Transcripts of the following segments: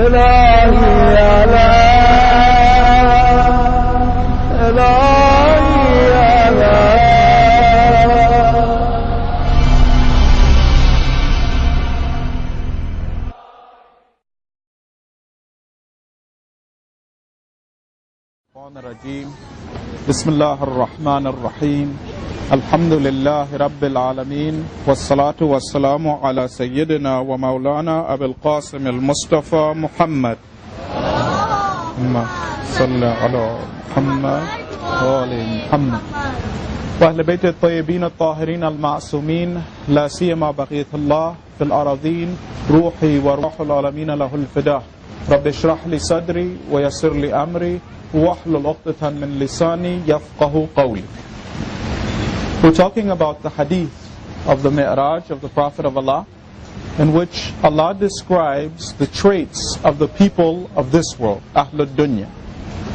بسم الله الرحمن الرحيم الحمد لله رب العالمين والصلاة والسلام على سيدنا ومولانا أبي القاسم المصطفى محمد اللهم صل على محمد وآل محمد وأهل بيت الطيبين الطاهرين المعصومين لا سيما بقية الله في الأراضين روحي وروح العالمين له الفداء رب اشرح لي صدري ويسر لي أمري وَاحْلُلْ عُقْدَةً مِّن لِسَانِي يَفْقَهُ قَوْلِي. We're talking about the hadith of the Mi'raj of the Prophet of Allah, in which Allah describes the traits of the people of this world, Ahlul Dunya.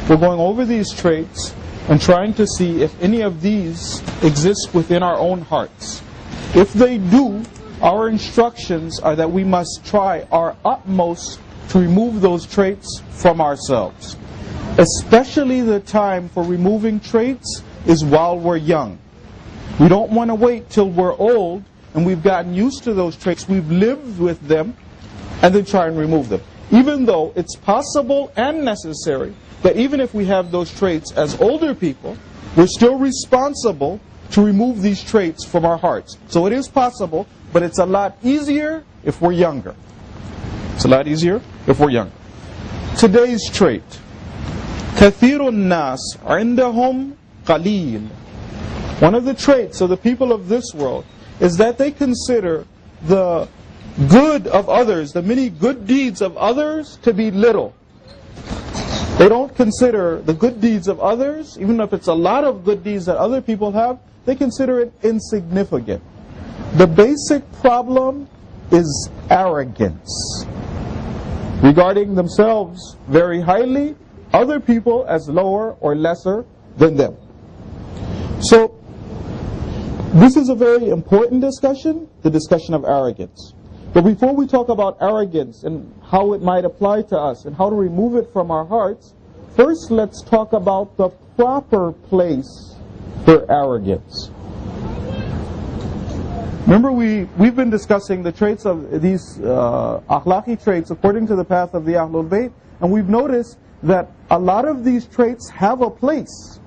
We're going over these traits and trying to see if any of these exist within our own hearts. If they do, our instructions are that we must try our utmost to remove those traits from ourselves. Especially the time for removing traits is while we're young. We don't want to wait till we're old and we've gotten used to those traits, we've lived with them, and then try and remove them. Even though it's possible and necessary that even if we have those traits as older people, we're still responsible to remove these traits from our hearts. So it is possible, but it's a lot easier if we're younger. It's a lot easier if we're younger. Today's trait. كثير الناس عندهم قليل. One of the traits of the people of this world is that they consider the good of others, the many good deeds of others, to be little. They don't consider the good deeds of others, even if it's a lot of good deeds that other people have, they consider it insignificant. The basic problem is arrogance. Regarding themselves very highly, other people as lower or lesser than them. So, this is a very important discussion, the discussion of arrogance. But before we talk about arrogance and how it might apply to us and how to remove it from our hearts, first let's talk about the proper place for arrogance. Remember we've been discussing the traits of these akhlaqi traits according to the path of the Ahlul Bayt, and we've noticed that a lot of these traits have a place.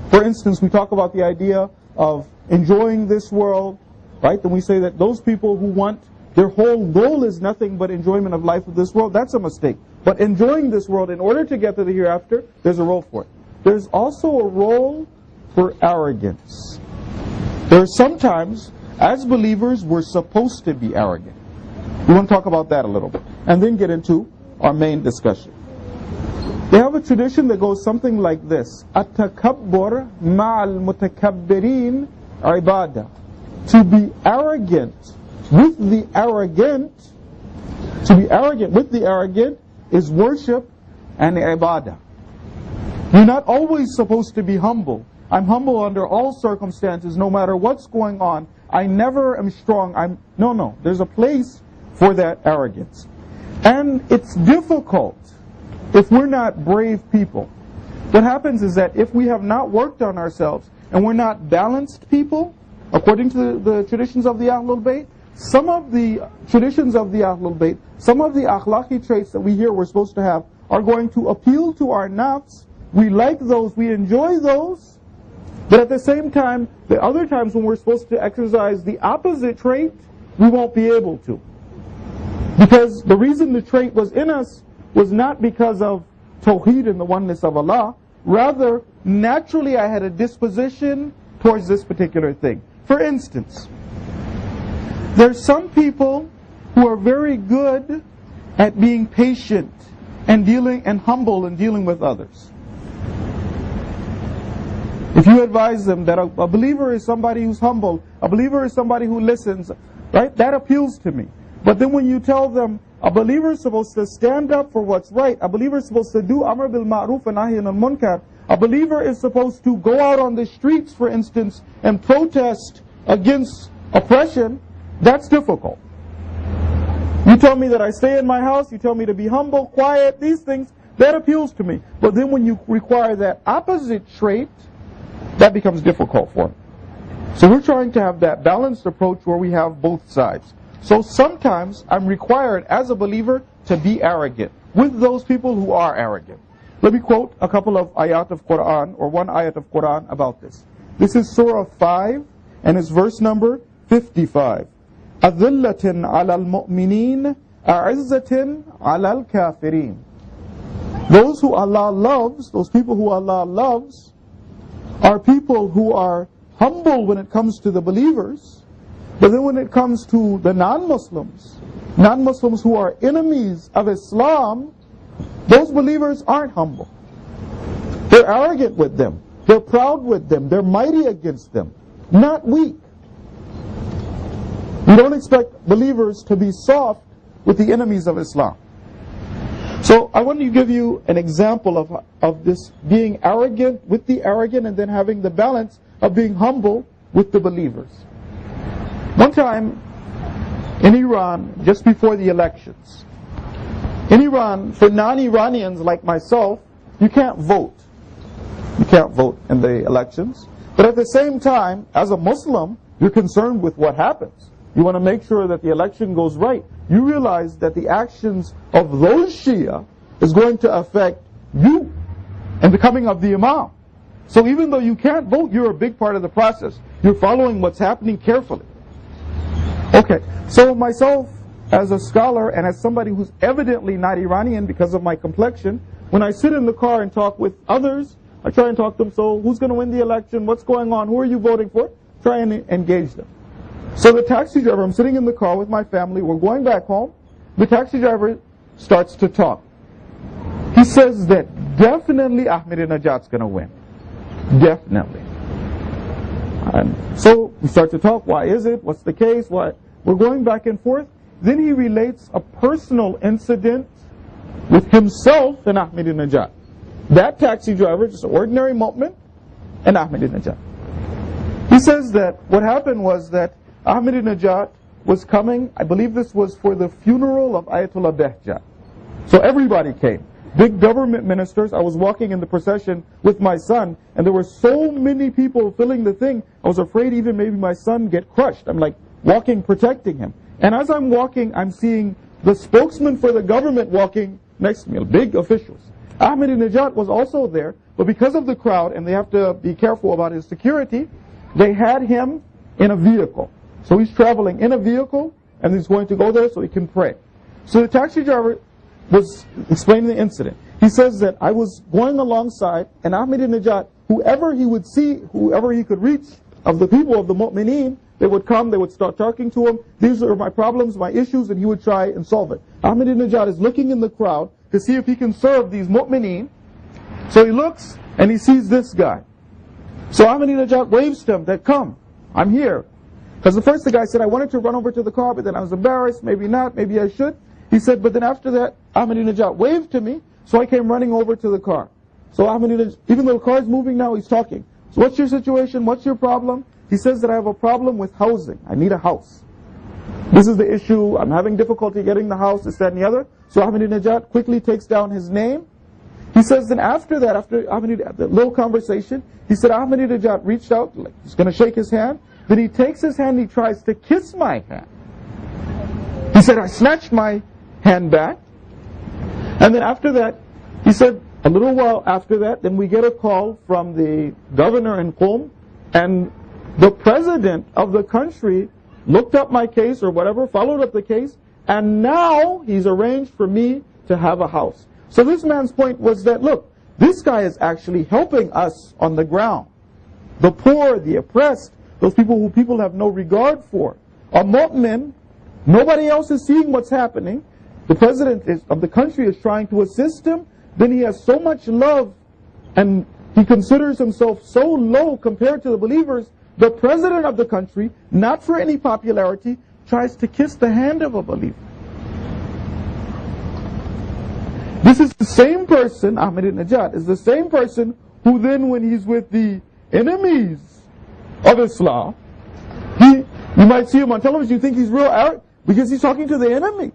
For instance, we talk about the idea of enjoying this world, right? Then we say that those people who want, their whole goal is nothing but enjoyment of life of this world, that's a mistake. But enjoying this world in order to get to the hereafter, there's a role for it. There's also a role for arrogance. There's sometimes, as believers, we're supposed to be arrogant. We want to talk about that a little bit, and then get into our main discussion. They have a tradition that goes something like this: At-takabbur ma'al mutakabbirin ibadah. To be arrogant with the arrogant, is worship and ibadah. You're not always supposed to be humble. I'm humble under all circumstances, no matter what's going on. I never am strong. No. There's a place for that arrogance. And it's difficult if we're not brave people. What happens is that if we have not worked on ourselves and we're not balanced people, according to the traditions of the Ahlul Bayt, some of the traditions of the Ahlul Bayt, some of the akhlaqi traits that we hear we're supposed to have are going to appeal to our nafs. We like those, we enjoy those, but at the same time, the other times when we're supposed to exercise the opposite trait, we won't be able to. Because the reason the trait was in us was not because of Tawheed and the oneness of Allah. Rather, naturally I had a disposition towards this particular thing. For instance, there's some people who are very good at being patient and humble and dealing with others. If you advise them that a believer is somebody who's humble, a believer is somebody who listens, right? That appeals to me. But then when you tell them a believer is supposed to stand up for what's right, a believer is supposed to do amr bil ma'ruf and nahy anil munkar, a believer is supposed to go out on the streets, for instance, and protest against oppression, that's difficult. You tell me that I stay in my house, you tell me to be humble, quiet, these things, that appeals to me. But then when you require that opposite trait, that becomes difficult for me. So we're trying to have that balanced approach where we have both sides. So sometimes I'm required as a believer to be arrogant with those people who are arrogant. Let me quote a couple of ayat of Quran, or one ayat of Quran about this. This is Surah 5, and it's verse number 55. أَذِلَّةٍ عَلَى الْمُؤْمِنِينَ أَعِزَّةٍ عَلَى الْكَافِرِينَ. Those who Allah loves, those people who Allah loves, are people who are humble when it comes to the believers, but then when it comes to the non-Muslims who are enemies of Islam, those believers aren't humble. They're arrogant with them. They're proud with them. They're mighty against them, not weak. We don't expect believers to be soft with the enemies of Islam. So I want to give you an example of this being arrogant with the arrogant, and then having the balance of being humble with the believers. One time in Iran, just before the elections, in Iran, for non-Iranians like myself, you can't vote. You can't vote in the elections. But at the same time, as a Muslim, you're concerned with what happens. You want to make sure that the election goes right. You realize that the actions of those Shia is going to affect you and the coming of the Imam. So even though you can't vote, you're a big part of the process. You're following what's happening carefully. Okay, so myself as a scholar and as somebody who's evidently not Iranian because of my complexion, when I sit in the car and talk with others, I try and talk to them, so who's going to win the election, what's going on, who are you voting for? Try and engage them. So the taxi driver, I'm sitting in the car with my family, we're going back home, the taxi driver starts to talk. He says that definitely Ahmadinejad's going to win. Definitely. And so we start to talk, why is it, what's the case, why? We're going back and forth. Then he relates a personal incident with himself and Ahmadinejad. That taxi driver, just an ordinary mu'min, and Ahmadinejad. He says that what happened was that Ahmadinejad was coming, I believe this was for the funeral of Ayatollah Behjat. So everybody came. Big government ministers. I was walking in the procession with my son, and there were so many people filling the thing, I was afraid even maybe my son get crushed. I'm like walking, protecting him. And as I'm walking, I'm seeing the spokesman for the government walking next to me, big officials. Ahmadinejad was also there, but because of the crowd, and they have to be careful about his security, they had him in a vehicle. So he's traveling in a vehicle, and he's going to go there so he can pray. So the taxi driver was explaining the incident. He says that I was going alongside, and Ahmadinejad, whoever he would see, whoever he could reach of the people of the mu'mineen, they would come, they would start talking to him. These are my problems, my issues, and he would try and solve it. Ahmadinejad is looking in the crowd to see if he can serve these mu'mineen. So he looks, and he sees this guy. So Ahmadinejad waves to him that, come, I'm here. Because the first the guy said, I wanted to run over to the car, but then I was embarrassed, maybe not, maybe I should. He said, but then after that, Ahmadinejad waved to me, so I came running over to the car. So Ahmadinejad, even though the car is moving now, he's talking. So what's your situation? What's your problem? He says that I have a problem with housing. I need a house. This is the issue. I'm having difficulty getting the house, this, that, and the other. So Ahmadinejad quickly takes down his name. He says then after that, after Ahmadinejad, the little conversation, he said Ahmadinejad reached out, like he's going to shake his hand. Then he takes his hand, he tries to kiss my hand. He said, I snatched my hand back. And then after that, he said, a little while after that, then we get a call from the governor in Qom, and the president of the country looked up my case or whatever, followed up the case, and now he's arranged for me to have a house. So this man's point was that, look, this guy is actually helping us on the ground. The poor, the oppressed, those people who people have no regard for. A mu'min, nobody else is seeing what's happening. The president of the country is trying to assist him. Then he has so much love, and he considers himself so low compared to the believers. The president of the country, not for any popularity, tries to kiss the hand of a believer. This is the same person, Ahmadinejad, is the same person who then, when he's with the enemies of Islam, you might see him on television, you think he's real arrogant, because he's talking to the enemies.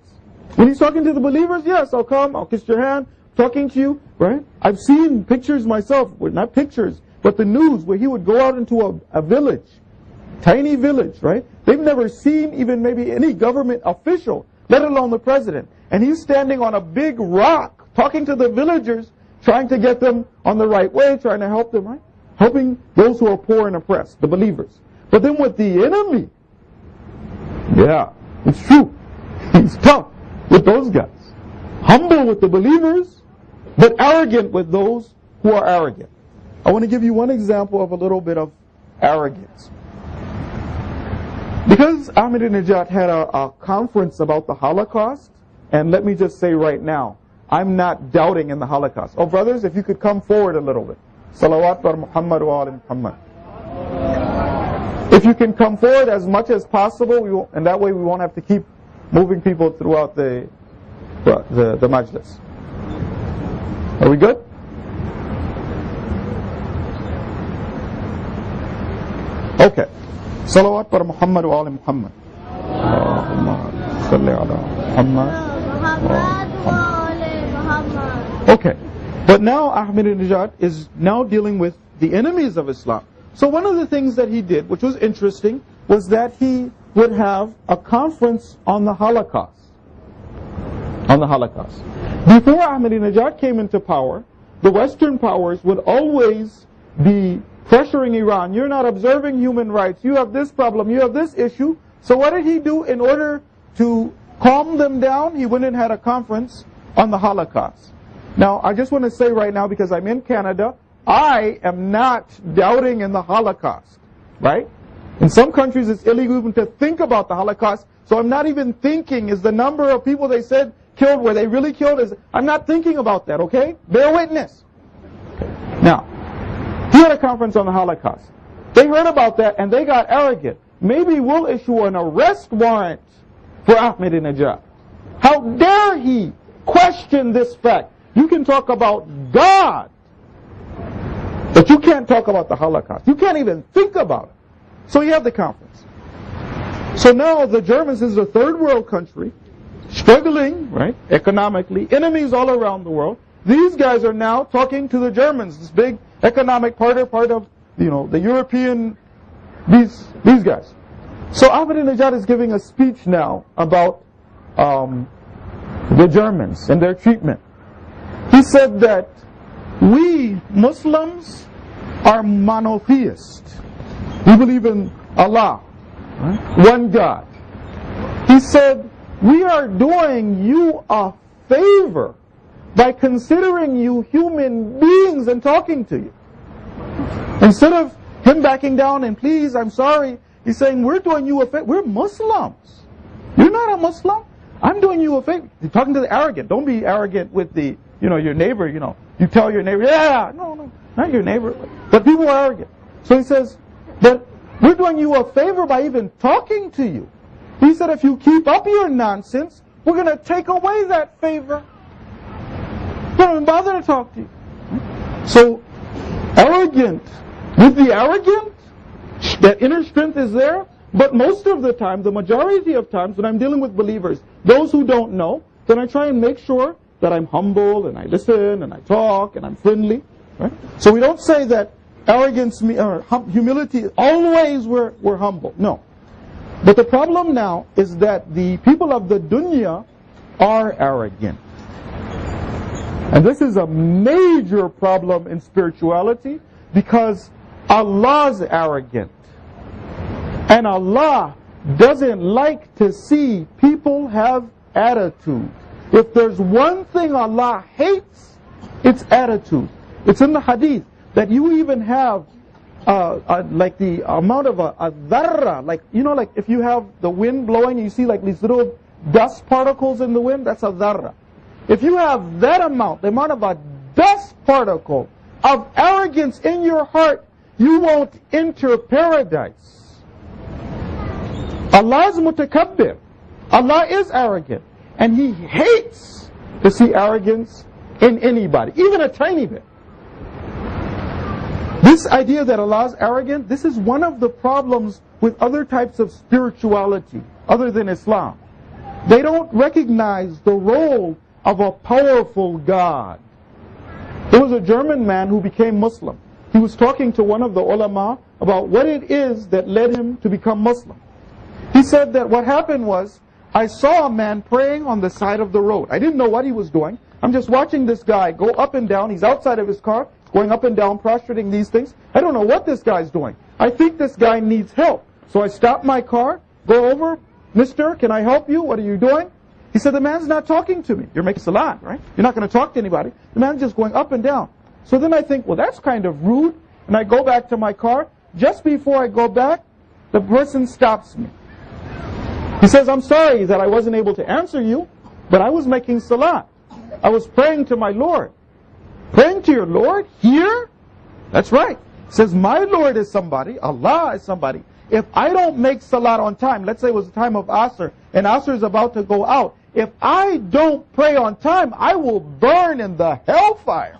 When he's talking to the believers, yes, I'll come, I'll kiss your hand, talking to you, right? I've seen pictures myself, well, not pictures, but the news where he would go out into a village, tiny village, right? They've never seen even maybe any government official, let alone the president. And he's standing on a big rock, talking to the villagers, trying to get them on the right way, trying to help them, right? Helping those who are poor and oppressed, the believers. But then with the enemy, yeah, it's true. He's tough with those guys. Humble with the believers, but arrogant with those who are arrogant. I want to give you one example of a little bit of arrogance. Because Ahmadinejad had a conference about the Holocaust, and let me just say right now, I'm not doubting in the Holocaust. Oh, brothers, if you could come forward a little bit. Salawat bar Muhammad wa ala Muhammad. If you can come forward as much as possible, and that way we won't have to keep moving people throughout the majlis. Are we good? Okay. Salawat bar Muhammad wa ala Muhammad. Allahumma salli ala Muhammad. Okay. But now Ahmadinejad is now dealing with the enemies of Islam. So one of the things that he did, which was interesting, was that he would have a conference on the Holocaust. On the Holocaust. Before Ahmadinejad came into power, the Western powers would always be pressuring Iran. You're not observing human rights. You have this problem. You have this issue. So what did he do in order to calm them down? He went and had a conference on the Holocaust. Now, I just want to say right now, because I'm in Canada, I am not doubting in the Holocaust, right? In some countries, it's illegal even to think about the Holocaust, so I'm not even thinking, is the number of people they said killed, were they really killed? I'm not thinking about that, okay? Bear witness. Now, he had a conference on the Holocaust. They heard about that, and they got arrogant. Maybe we'll issue an arrest warrant for Ahmadinejad. How dare he question this fact? You can talk about God, but you can't talk about the Holocaust. You can't even think about it. So you have the conference. So now the Germans is a third world country, struggling, right, economically, enemies all around the world. These guys are now talking to the Germans, this big economic part of, you know, the European, these guys. So Ahmadinejad is giving a speech now about the Germans and their treatment. He said that we Muslims are monotheists. We believe in Allah, right? One God. He said, we are doing you a favor by considering you human beings and talking to you. Instead of him backing down and please, I'm sorry, he's saying, we're doing you a favor. We're Muslims. You're not a Muslim. I'm doing you a favor. You're talking to the arrogant. Don't be arrogant with the, you know, your neighbor, you know. You tell your neighbor, yeah, no, not your neighbor. But people are arrogant. So he says, but we're doing you a favor by even talking to you. He said, if you keep up your nonsense, we're going to take away that favor. Don't even bother to talk to you. So, arrogant. With the arrogant, that inner strength is there, but most of the time, the majority of times when I'm dealing with believers, those who don't know, then I try and make sure that I'm humble and I listen and I talk and I'm friendly. Right? So we don't say that arrogance or humility, always we're humble. No. But the problem now is that the people of the dunya are arrogant. And this is a major problem in spirituality because Allah's arrogant. And Allah doesn't like to see people have attitude. If there's one thing Allah hates, it's attitude. It's in the hadith that you even have like the amount of a dharra, like, you know, like if you have the wind blowing, you see like these little dust particles in the wind, that's a dharra. If you have that amount, the amount of a dust particle of arrogance in your heart, you won't enter paradise. Allah is mutakabbir. Allah is arrogant. And He hates to see arrogance in anybody, even a tiny bit. This idea that Allah is arrogant, this is one of the problems with other types of spirituality, other than Islam. They don't recognize the role of a powerful God. There was a German man who became Muslim. He was talking to one of the ulama about what it is that led him to become Muslim. He said that what happened was, I saw a man praying on the side of the road. I didn't know what he was doing. I'm just watching this guy go up and down. He's outside of his car, going up and down, prostrating these things. I don't know what this guy's doing. I think this guy needs help. So I stop my car, go over, Mister, can I help you? What are you doing? He said, the man's not talking to me. You're making salat, right? You're not going to talk to anybody. The man's just going up and down. So then I think, well, that's kind of rude. And I go back to my car. Just before I go back, the person stops me. He says, I'm sorry that I wasn't able to answer you, but I was making salat. I was praying to my Lord. Praying to your Lord? Here? That's right. He says, my Lord is somebody. Allah is somebody. If I don't make salat on time, let's say it was the time of Asr, and Asr is about to go out, if I don't pray on time, I will burn in the hellfire.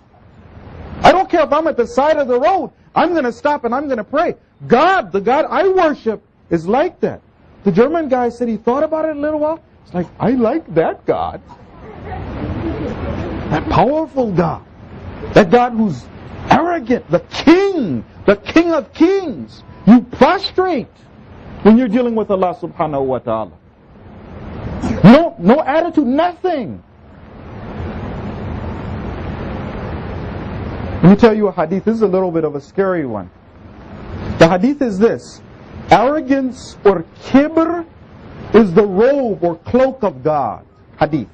I don't care if I'm at the side of the road. I'm going to stop and I'm going to pray. God, the God I worship, is like that. The German guy said he thought about it a little while. It's like, I like that God. That powerful God. That God who's arrogant, the King of Kings. You prostrate when you're dealing with Allah subhanahu wa ta'ala. No attitude, nothing. Let me tell you a hadith. This is a little bit of a scary one. The hadith is this. Arrogance or kibr is the robe or cloak of God. Hadith.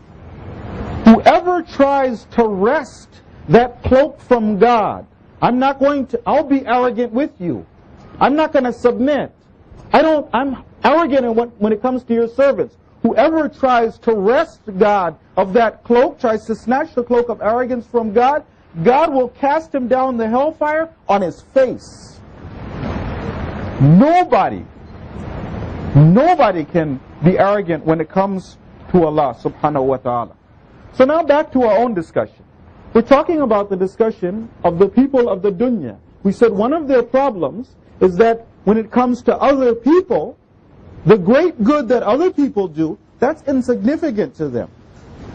Whoever tries to wrest that cloak from God, I'll be arrogant with you. I'm not going to submit. I'm arrogant when it comes to your servants. Whoever tries to wrest God of that cloak, tries to snatch the cloak of arrogance from God, God will cast him down the hellfire on his face. Nobody can be arrogant when it comes to Allah subhanahu wa ta'ala. So now back to our own discussion. We're talking about the discussion of the people of the dunya. We said one of their problems is that when it comes to other people, the great good that other people do, that's insignificant to them.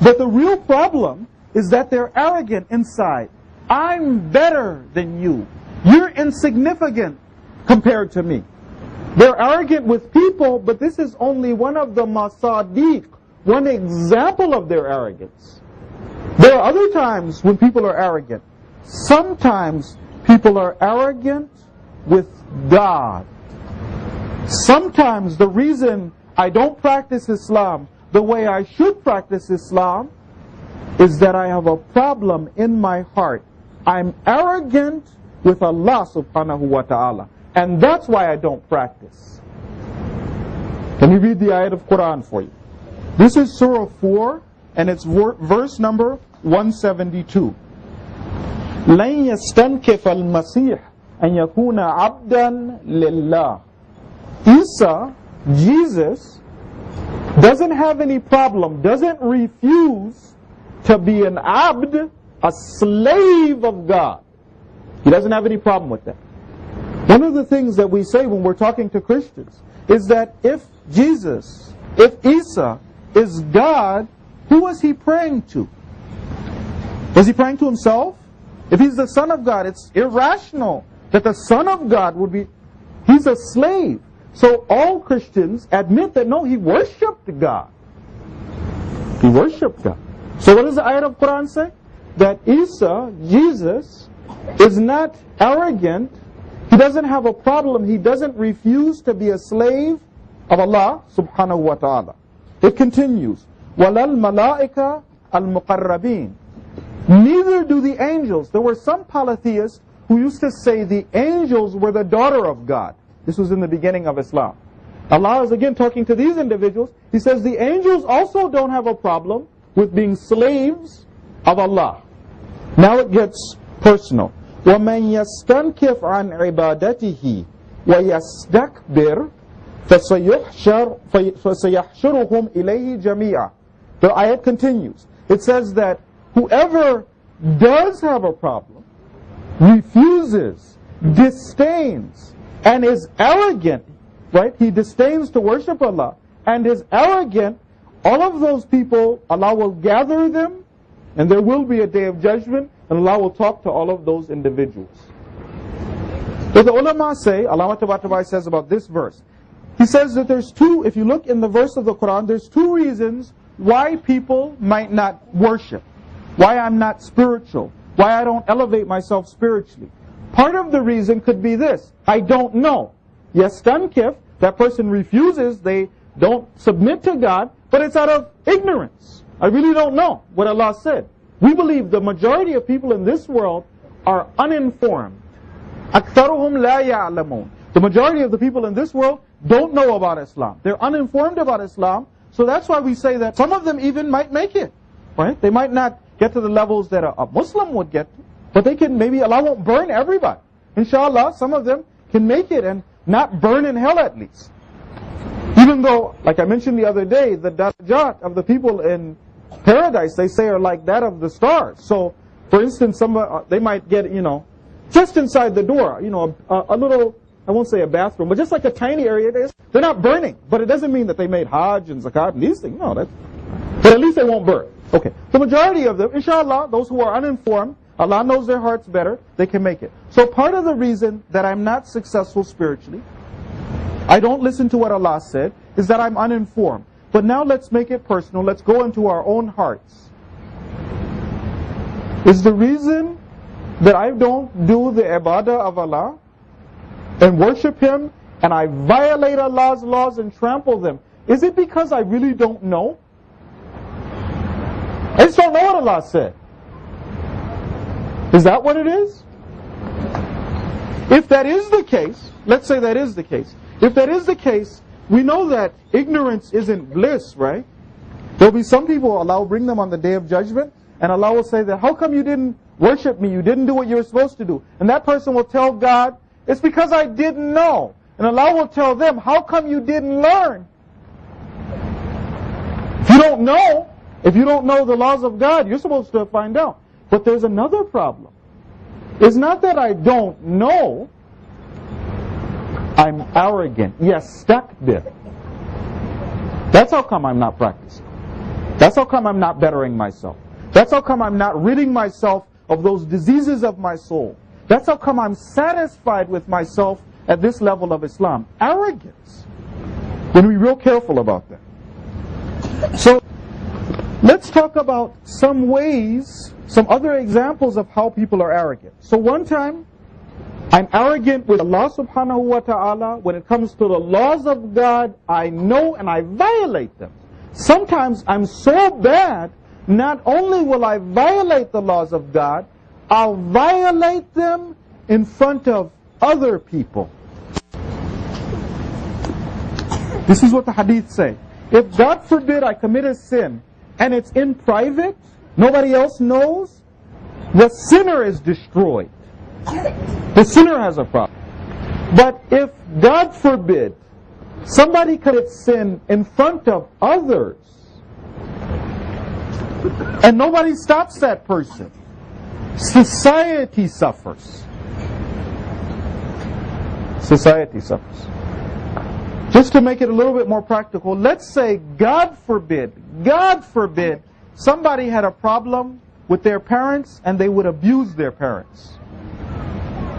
But the real problem is that they're arrogant inside. I'm better than you. You're insignificant compared to me. They're arrogant with people, but this is only one of the masadiq, one example of their arrogance. There are other times when people are arrogant. Sometimes people are arrogant with God. Sometimes the reason I don't practice Islam the way I should practice Islam is that I have a problem in my heart. I'm arrogant with Allah subhanahu wa ta'ala. And that's why I don't practice. Let me read the ayat of Quran for you. This is Surah 4 and it's verse number 172. لَن يَسْتَنْكِفَ الْمَسِيحِ أَن يَكُونَ عَبْدًا لِلَّهِ. Isa, Jesus, doesn't have any problem, doesn't refuse to be an abd, a slave of God. He doesn't have any problem with that. One of the things that we say when we're talking to Christians is that if Isa is God, who was he praying to? Was he praying to himself? If he's the Son of God, it's irrational that the Son of God would be, he's a slave. So all Christians admit that no, he worshipped God. He worshipped God. So what does the ayat of Quran say? That Isa, Jesus, is not arrogant. He doesn't have a problem. He doesn't refuse to be a slave of Allah subhanahu wa ta'ala. It continues. وَلَا الْمَلَائِكَ الْمُقَرَّبِينَ. Neither do the angels. There were some polytheists who used to say the angels were the daughter of God. This was in the beginning of Islam. Allah is again talking to these individuals. He says the angels also don't have a problem with being slaves of Allah. Now it gets personal. وَمَنْ يَسْتَنْكِفْ عَنْ عِبَادَتِهِ وَيَسْتَكْبِرْ فَسَيَحْشُرُهُمْ إِلَيْهِ جَمِيعًا. The ayat continues. It says that whoever does have a problem, refuses, disdains, and is arrogant, right? He disdains to worship Allah and is arrogant. all of those people, Allah will gather them, and there will be a day of judgment, and Allah will talk to all of those individuals. But the ulama say, Allah Tabatabai says about this verse, he says that there's two, if you look in the verse of the Quran, there's two reasons why people might not worship, why I'm not spiritual, why I don't elevate myself spiritually. Part of the reason could be this: I don't know. Yes, stankif, that person refuses, they don't submit to God, but it's out of ignorance. I really don't know what Allah said. We believe the majority of people in this world are uninformed. أَكْثَرُهُمْ لَا يَعْلَمُونَ. The majority of the people in this world don't know about Islam. They're uninformed about Islam, so that's why we say that some of them even might make it. Right? They might not get to the levels that a Muslim would get to, but they can, maybe Allah won't burn everybody. Inshallah, some of them can make it and not burn in hell at least. Even though, like I mentioned the other day, the darajat of the people in paradise, they say, are like that of the stars. So, for instance, they might get, just inside the door, a little, I won't say a bathroom, but just like a tiny area it is. They're not burning, but it doesn't mean that they made Hajj and Zakat and these things. No, but at least they won't burn. Okay, the majority of them, inshallah, those who are uninformed, Allah knows their hearts better, they can make it. So part of the reason that I'm not successful spiritually, I don't listen to what Allah said, is that I'm uninformed. But now let's make it personal, let's go into our own hearts. Is the reason that I don't do the ibadah of Allah and worship Him, and I violate Allah's laws and trample them, is it because I really don't know? I just don't know what Allah said. Is that what it is? If that is the case, let's say that is the case. If that is the case, we know that ignorance isn't bliss, right? There'll be some people, Allah will bring them on the day of judgment, and Allah will say that, how come you didn't worship me? You didn't do what you were supposed to do. And that person will tell God, it's because I didn't know. And Allah will tell them, how come you didn't learn? If you don't know, if you don't know the laws of God, you're supposed to find out. But there's another problem. It's not that I don't know, I'm arrogant. Yes, stakbir. That's how come I'm not practicing. That's how come I'm not bettering myself. That's how come I'm not ridding myself of those diseases of my soul. That's how come I'm satisfied with myself at this level of Islam. Arrogance. We're going to be real careful about that. So, let's talk about some ways, some other examples of how people are arrogant. So one time, I'm arrogant with Allah subhanahu wa ta'ala. When it comes to the laws of God, I know and I violate them. Sometimes I'm so bad, not only will I violate the laws of God, I'll violate them in front of other people. This is what the hadith say. If God forbid I commit a sin, and it's in private, nobody else knows, the sinner is destroyed. The sinner has a problem. But if, God forbid, somebody commits sin in front of others, and nobody stops that person, society suffers. Society suffers. Just to make it a little bit more practical, let's say, God forbid, somebody had a problem with their parents and they would abuse their parents.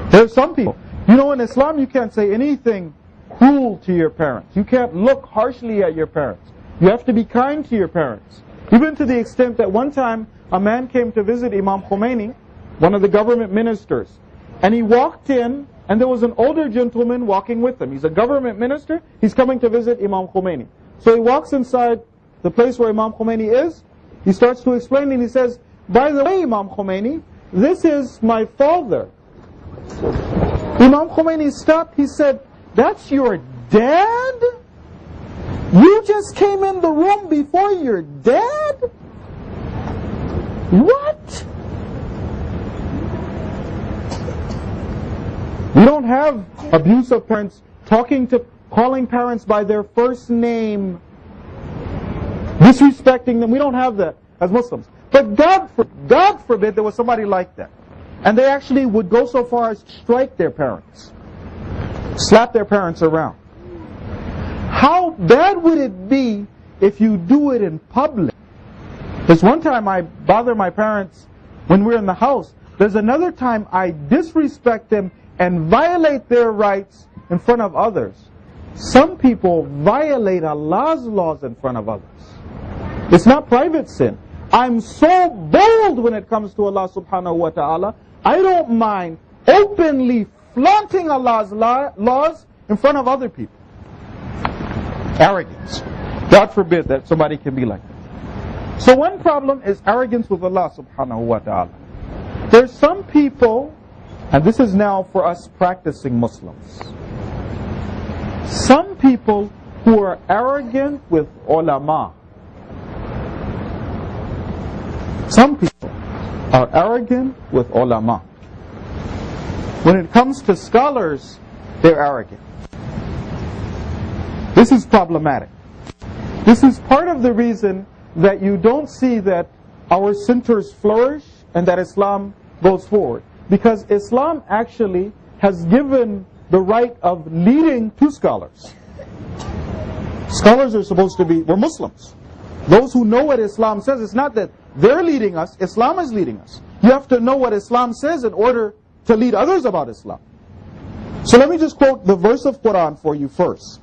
There's some people, in Islam you can't say anything cruel to your parents. You can't look harshly at your parents. You have to be kind to your parents. Even to the extent that one time a man came to visit Imam Khomeini, one of the government ministers, and he walked in and there was an older gentleman walking with him. He's a government minister, he's coming to visit Imam Khomeini. So he walks inside the place where Imam Khomeini is, he starts to explain and he says, by the way, Imam Khomeini, this is my father. Imam Khomeini stopped, he said, that's your dad? You just came in the room before your dad? What? We don't have abusive parents calling parents by their first name, disrespecting them. We don't have that as Muslims. But God forbid there was somebody like that. And they actually would go so far as to strike their parents, slap their parents around. How bad would it be if you do it in public. There's one time I bother my parents when we're in the house. There's another time I disrespect them and violate their rights in front of others. Some people violate Allah's laws in front of others. It's not private sin. I'm so bold when it comes to Allah subhanahu wa ta'ala, I don't mind openly flaunting Allah's laws in front of other people. Arrogance. God forbid that somebody can be like that. So one problem is arrogance with Allah subhanahu wa ta'ala. There's some people, and this is now for us practicing Muslims, some people who are arrogant with ulama. Some people are arrogant with ulama. When it comes to scholars, they're arrogant. This is problematic. This is part of the reason that you don't see that our centers flourish and that Islam goes forward. Because Islam actually has given the right of leading to scholars. Scholars are supposed to be, we're Muslims. Those who know what Islam says, it's not that they're leading us, Islam is leading us. You have to know what Islam says in order to lead others about Islam. So let me just quote the verse of Quran for you first.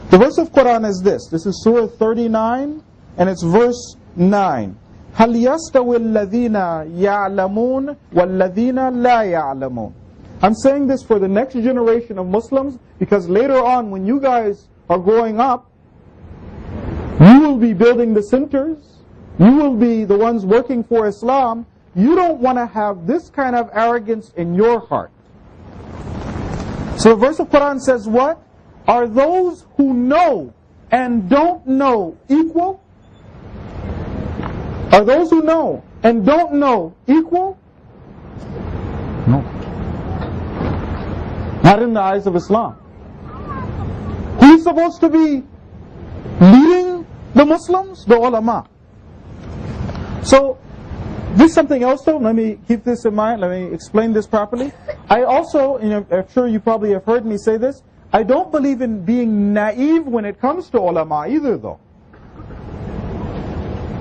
The verse of Quran is this. This is Surah 39 and it's verse 9. هَلْ يَسْتَوِ الَّذِينَ يَعْلَمُونَ وَالَّذِينَ لَا يَعْلَمُونَ. I'm saying this for the next generation of Muslims because later on when you guys are growing up, you will be building the centers, you will be the ones working for Islam. You don't want to have this kind of arrogance in your heart. So the verse of Quran says what? Are those who know and don't know equal? Are those who know and don't know equal? No. Not in the eyes of Islam. Who's supposed to be leading the Muslims? The ulama. So, this is something else though, let me keep this in mind, let me explain this properly. I also, I'm sure you probably have heard me say this, I don't believe in being naive when it comes to ulama either though.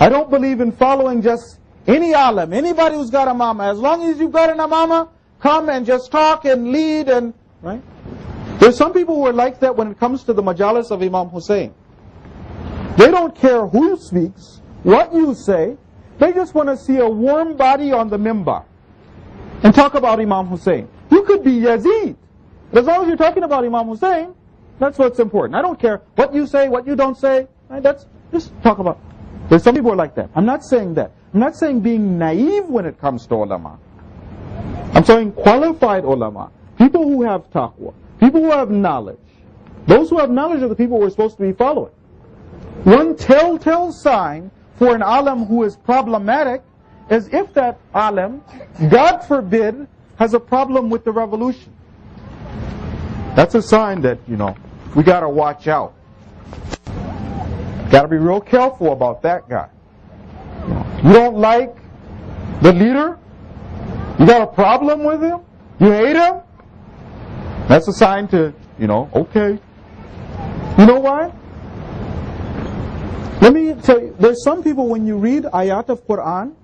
I don't believe in following just any alim, anybody who's got a mama. As long as you've got an imama, come and just talk and lead and, right? There's some people who are like that when it comes to the majalis of Imam Hussein. They don't care who speaks, what you say, they just want to see a warm body on the mimbar and talk about Imam Hussein. You could be Yazid, but as long as you're talking about Imam Hussein, that's what's important. I don't care what you say, what you don't say, right? That's just talk about. There's some people who are like that. I'm not saying that. I'm not saying being naive when it comes to ulama. I'm saying qualified ulama, people who have taqwa, people who have knowledge. Those who have knowledge are the people we're supposed to be following. One telltale sign for an alim who is problematic is if that alim, God forbid, has a problem with the revolution. That's a sign that, we got to watch out. Got to be real careful about that guy. You don't like the leader? You got a problem with him? You hate him? That's a sign to, okay. You know why? Let me tell you, there's some people when you read ayat of Quran,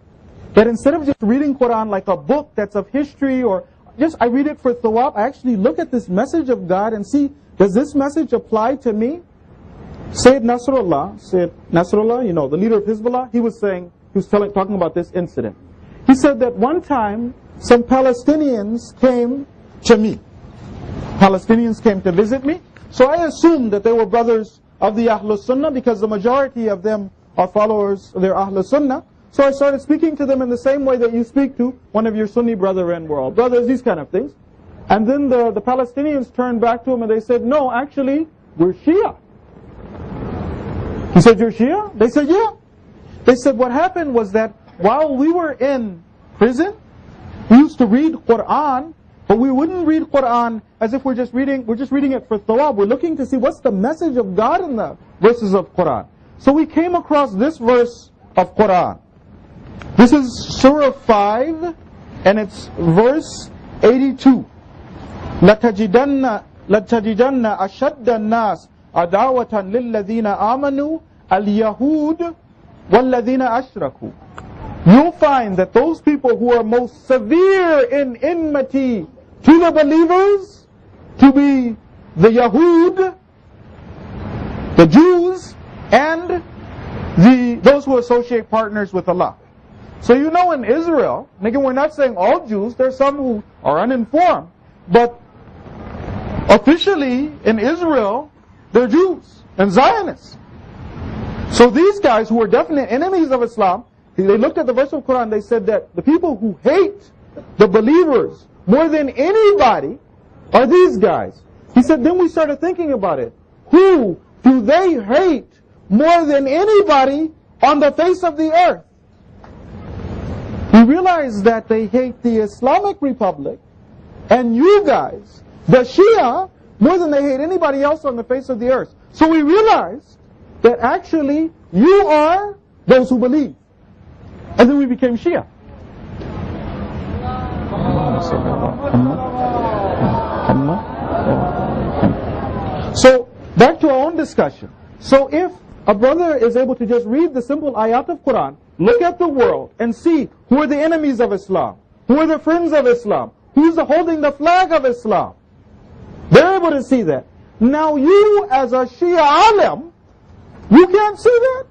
that instead of just reading Quran like a book that's of history or just I read it for thawab, I actually look at this message of God and see, does this message apply to me? Sayyid Nasrullah, the leader of Hizbullah, he was talking about this incident. He said that one time, some Palestinians came to me. Palestinians came to visit me. So I assumed that they were brothers of the Ahlul Sunnah because the majority of them are followers, they're Ahlul Sunnah. So I started speaking to them in the same way that you speak to one of your Sunni brethren, we're all brothers, these kind of things. And then the Palestinians turned back to him and they said, no, actually, we're Shia. He said, you're Shia? They said, yeah. They said, what happened was that while we were in prison, we used to read Quran, but we wouldn't read Quran as if we're just reading it for thawab. We're looking to see what's the message of God in the verses of Quran. So we came across this verse of Quran. This is Surah 5, and it's verse 82. لَتَجِدَنَّ أَشَدَّ النَّاسِ عَدَاوَةً لِلَّذِينَ آمَنُوا al-Yahud wal-ladhina ashraku. You'll find that those people who are most severe in enmity to the believers to be the Yahud, the Jews, and those who associate partners with Allah. So you know in Israel, and again we're not saying all Jews, there's some who are uninformed, but officially in Israel, they're Jews and Zionists. So these guys who are definite enemies of Islam, they looked at the verse of the Quran, they said that the people who hate the believers more than anybody are these guys. He said, then we started thinking about it. Who do they hate more than anybody on the face of the earth? We realized that they hate the Islamic Republic and you guys, the Shia, more than they hate anybody else on the face of the earth. So we realized that actually you are those who believe. And then we became Shia. So, back to our own discussion. So if a brother is able to just read the simple ayat of Quran, look at the world and see who are the enemies of Islam, who are the friends of Islam, who's holding the flag of Islam. They're able to see that. Now you as a Shia alim, you can't see that?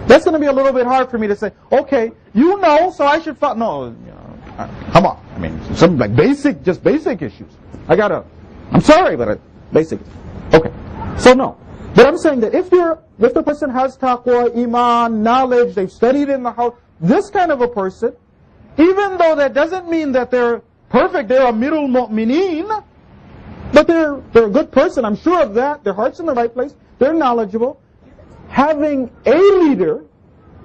That's going to be a little bit hard for me to say, okay, you know, so I should follow. No, you know, come on. I mean, some like just basic issues. I'm sorry, but basic. Okay, so no. But I'm saying that if the person has taqwa, iman, knowledge, they've studied in the house, this kind of a person, even though that doesn't mean that they're perfect, they're amirul mu'mineen, but they're a good person, I'm sure of that, their heart's in the right place, they're knowledgeable. Having a leader,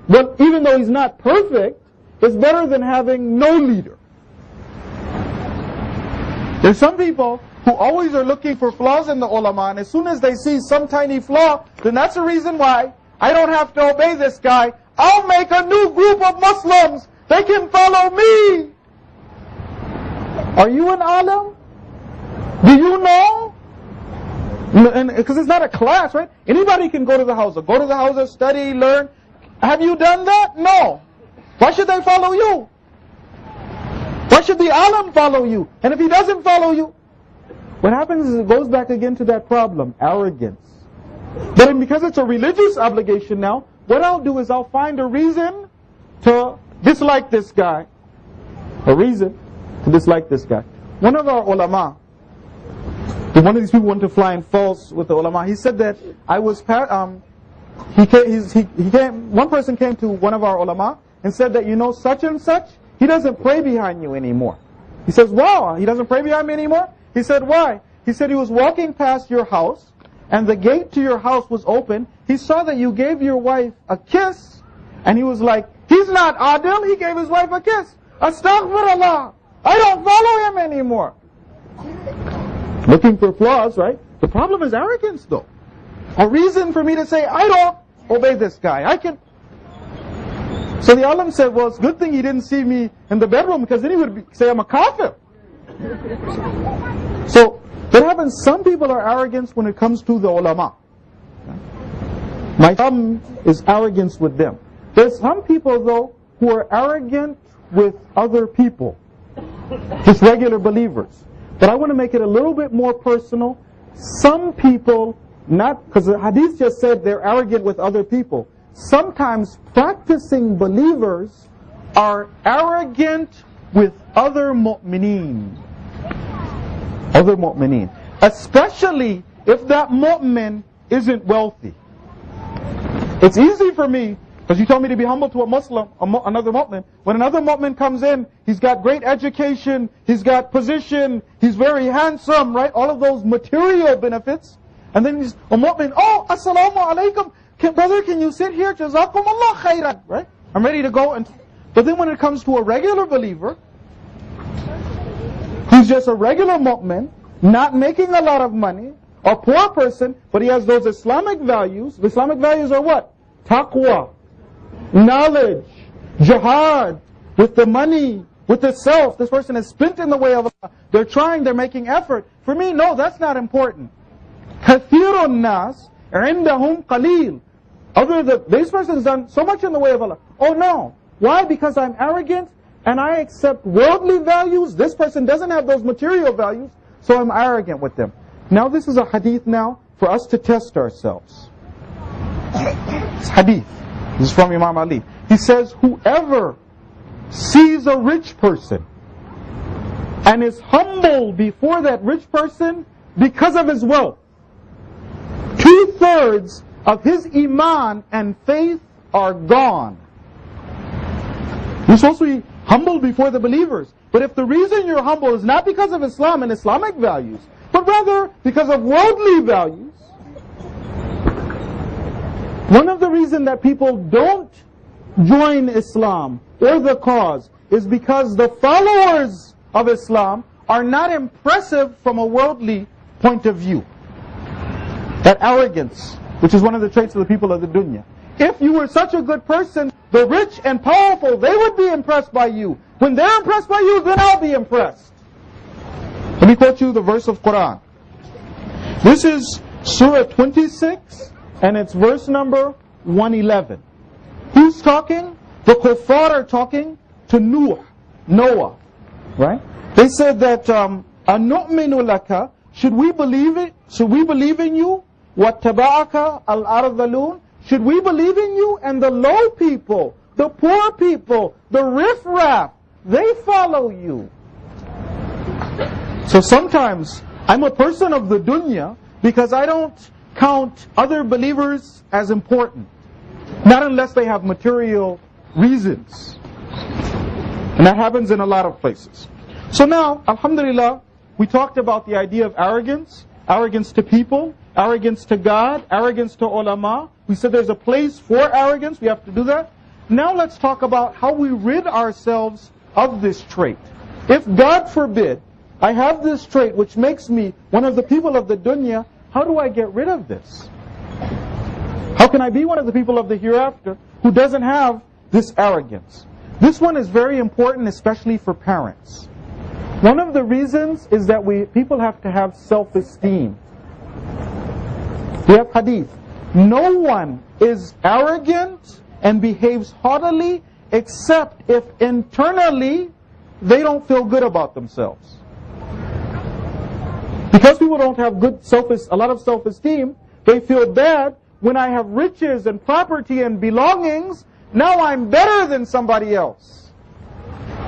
well, even though he's not perfect, is better than having no leader. There's some people who always are looking for flaws in the ulama, and as soon as they see some tiny flaw, then that's the reason why I don't have to obey this guy. I'll make a new group of Muslims. They can follow me. Are you an alim? Do you know? Because it's not a class, right? Anybody can go to the house, study, learn. Have you done that? No. Why should they follow you? Why should the alim follow you? And if he doesn't follow you, what happens is it goes back again to that problem, arrogance. But because it's a religious obligation now, what I'll do is I'll find a reason to dislike this guy. A reason to dislike this guy. One of our ulama, one of these people went to flying false with the ulama. He said that one person came to one of our ulama and said that, you know, such and such, he doesn't pray behind you anymore. He says, wow, he doesn't pray behind me anymore? He said, why? He said he was walking past your house and the gate to your house was open. He saw that you gave your wife a kiss and he was like, he's not adil, he gave his wife a kiss. Astaghfirullah, I don't follow him anymore. Looking for flaws, right? The problem is arrogance though. A reason for me to say, I don't obey this guy. So the alim said, well, it's a good thing he didn't see me in the bedroom because then he would say I'm a kafir. So, what happens, some people are arrogant when it comes to the ulama. My problem is arrogance with them. There's some people though who are arrogant with other people. Just regular believers. But I want to make it a little bit more personal. Some people, not because the hadith just said they're arrogant with other people. Sometimes practicing believers are arrogant with other mu'mineen. Other mu'mineen. Especially if that mu'min isn't wealthy. It's easy for me, because you told me to be humble to a Muslim, another mu'min. When another mu'min comes in, he's got great education, he's got position, he's very handsome, right? All of those material benefits. And then he's a mu'min, oh, assalamu alaikum. Brother, can you sit here? Jazakumullah khairan, right? I'm ready to go. But then when it comes to a regular believer, who's just a regular mu'min, not making a lot of money, a poor person, but he has those Islamic values. The Islamic values are what? Taqwa, knowledge, jihad, with the money, with the self. This person is spent in the way of Allah. They're trying, they're making effort. For me, no, that's not important. كَثِيرُ النَّاسِ عِنْدَهُمْ قَلِيلٌ. this person's done so much in the way of Allah. Oh no. Why? Because I'm arrogant and I accept worldly values. This person doesn't have those material values, so I'm arrogant with them. Now this is a hadith now for us to test ourselves. It's hadith. This is from Imam Ali. He says, whoever sees a rich person and is humble before that rich person because of his wealth, 2/3 of his iman and faith are gone. You're supposed to be humble before the believers. But if the reason you're humble is not because of Islam and Islamic values, but rather because of worldly values, one of the reasons that people don't join Islam or the cause is because the followers of Islam are not impressive from a worldly point of view. That arrogance, which is one of the traits of the people of the dunya. If you were such a good person, the rich and powerful, they would be impressed by you. When they're impressed by you, then I'll be impressed. Let me quote you the verse of Quran. This is Surah 26, and it's verse number 111. Who's talking? The kuffar are talking to Noah. Right? They said that, أَنُؤْمِنُ لَكَ, should we believe it? Should we believe in you? وَاتَّبَعَكَ الْأَرْذَلُونَ, should we believe in you? And the low people, the poor people, the riffraff, they follow you. So sometimes I'm a person of the dunya because I don't count other believers as important. Not unless they have material reasons. And that happens in a lot of places. So now, alhamdulillah, we talked about the idea of arrogance. Arrogance to people, arrogance to God, arrogance to ulama. We said there's a place for arrogance, we have to do that. Now let's talk about how we rid ourselves of this trait. If God forbid, I have this trait which makes me one of the people of the dunya, how do I get rid of this? How can I be one of the people of the hereafter who doesn't have this arrogance? This one is very important, especially for parents. One of the reasons is that people have to have self-esteem. We have hadith. No one is arrogant and behaves haughtily except if internally they don't feel good about themselves. Because people don't have a lot of self-esteem, they feel bad when I have riches and property and belongings. Now I'm better than somebody else.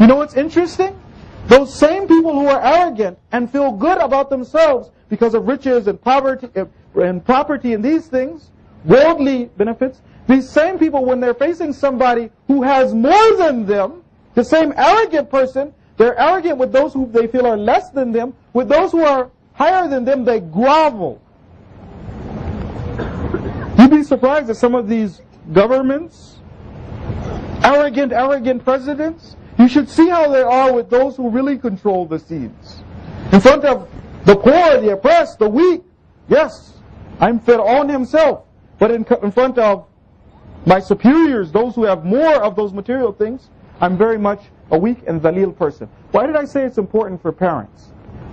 You know what's interesting? Those same people who are arrogant and feel good about themselves because of riches and poverty and these things, worldly benefits, these same people, when they're facing somebody who has more than them, the same arrogant person, they're arrogant with those who they feel are less than them. With those who are higher than them, they grovel. You'd be surprised at some of these governments, arrogant presidents. You should see how they are with those who really control the scenes. In front of the poor, the oppressed, the weak, yes, I'm Fir'aun himself. But in front of my superiors, those who have more of those material things, I'm very much a weak and dhalil person. Why did I say it's important for parents?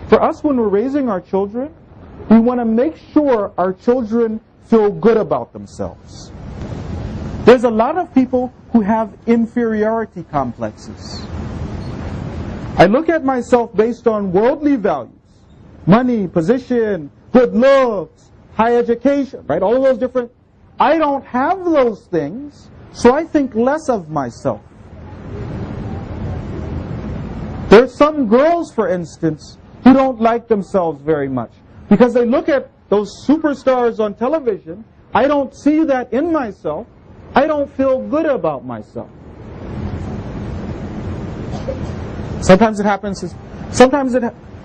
For us, when we're raising our children, we want to make sure our children feel good about themselves. There's a lot of people who have inferiority complexes. I look at myself based on worldly values. Money, position, good looks, high education, right? All of those different. I don't have those things, so I think less of myself. There's some girls, for instance, who don't like themselves very much because they look at those superstars on television. I don't see that in myself. I don't feel good about myself. Sometimes it happens,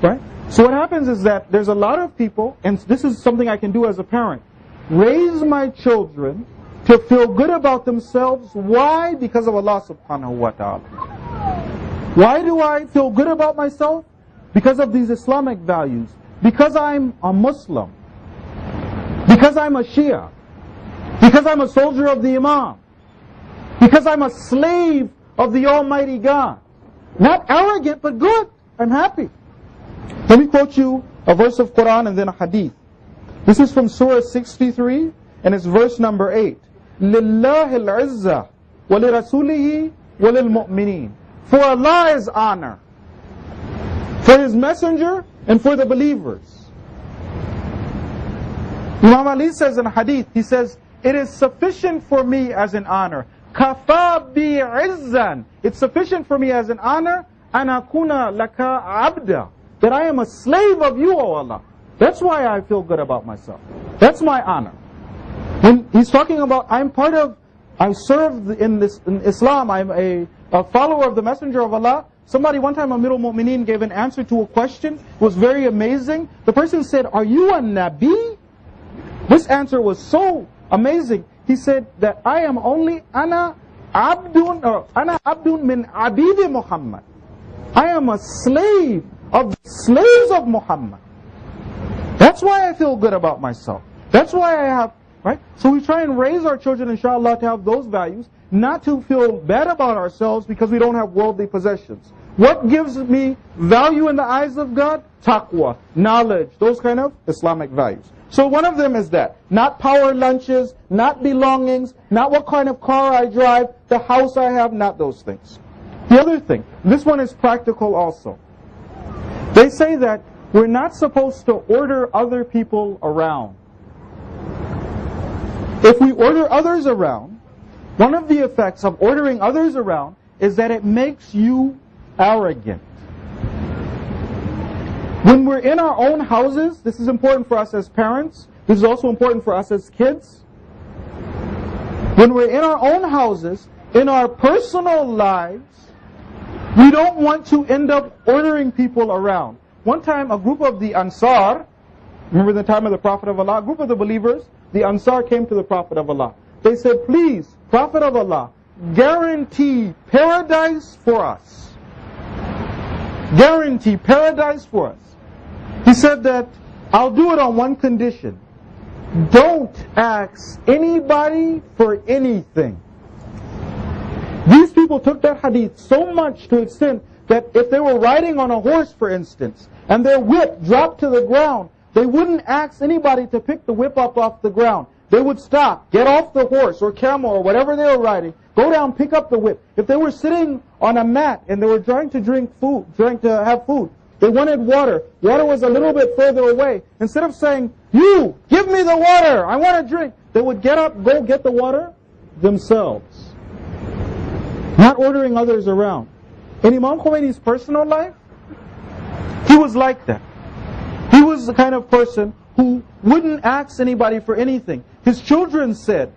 right? So what happens is that there's a lot of people, and this is something I can do as a parent, raise my children to feel good about themselves. Why? Because of Allah subhanahu wa ta'ala. Why do I feel good about myself? Because of these Islamic values. Because I'm a Muslim. Because I'm a Shia. Because I'm a soldier of the Imam. Because I'm a slave of the Almighty God. Not arrogant, but good. I'm happy. Let me quote you a verse of Quran and then a hadith. This is from Surah 63, and it's verse number 8. لِلَّهِ الْعِزَّةِ وَلِرَسُولِهِ وَلِلْمُؤْمِنِينَ. For Allah is honor, for His Messenger, and for the believers. Imam Ali says in a hadith, he says, it is sufficient for me as an honor. كَفَى بِي عِزًّا. It's sufficient for me as an honor, أَنْ أَكُونَ لَكَ عَبْدًا. That I am a slave of you, O Allah. That's why I feel good about myself. That's my honor. When he's talking about, I serve in Islam, I'm a follower of the Messenger of Allah. Somebody one time, Amirul Mu'mineen, gave an answer to a question. It was very amazing. The person said, are you a Nabi? This answer was so amazing. He said that I am only Ana Abdun min Abidi Muhammad. I am a slave of the slaves of Muhammad. That's why I feel good about myself. That's why I have, right? So we try and raise our children, inshallah, to have those values, not to feel bad about ourselves because we don't have worldly possessions. What gives me value in the eyes of God? Taqwa, knowledge, those kind of Islamic values. So one of them is that. Not power lunches, not belongings, not what kind of car I drive, the house I have, not those things. The other thing, this one is practical also. They say that we're not supposed to order other people around. If we order others around, one of the effects of ordering others around is that it makes you arrogant. When we're in our own houses, this is important for us as parents, this is also important for us as kids. When we're in our own houses, in our personal lives, we don't want to end up ordering people around. One time, a group of the Ansar, remember the time of the Prophet of Allah, a group of the believers, the Ansar came to the Prophet of Allah. They said, please, Prophet of Allah, guarantee paradise for us. Guarantee paradise for us. He said that, I'll do it on one condition. Don't ask anybody for anything. These people took that hadith so much to the extent that if they were riding on a horse, for instance, and their whip dropped to the ground, they wouldn't ask anybody to pick the whip up off the ground. They would stop, get off the horse or camel or whatever they were riding, go down, pick up the whip. If they were sitting on a mat and they were trying to have food, they wanted water. Water was a little bit further away. Instead of saying, you, give me the water, I want to drink, they would get up, go get the water themselves. Not ordering others around. In Imam Khomeini's personal life, he was like that. He was the kind of person who wouldn't ask anybody for anything. His children said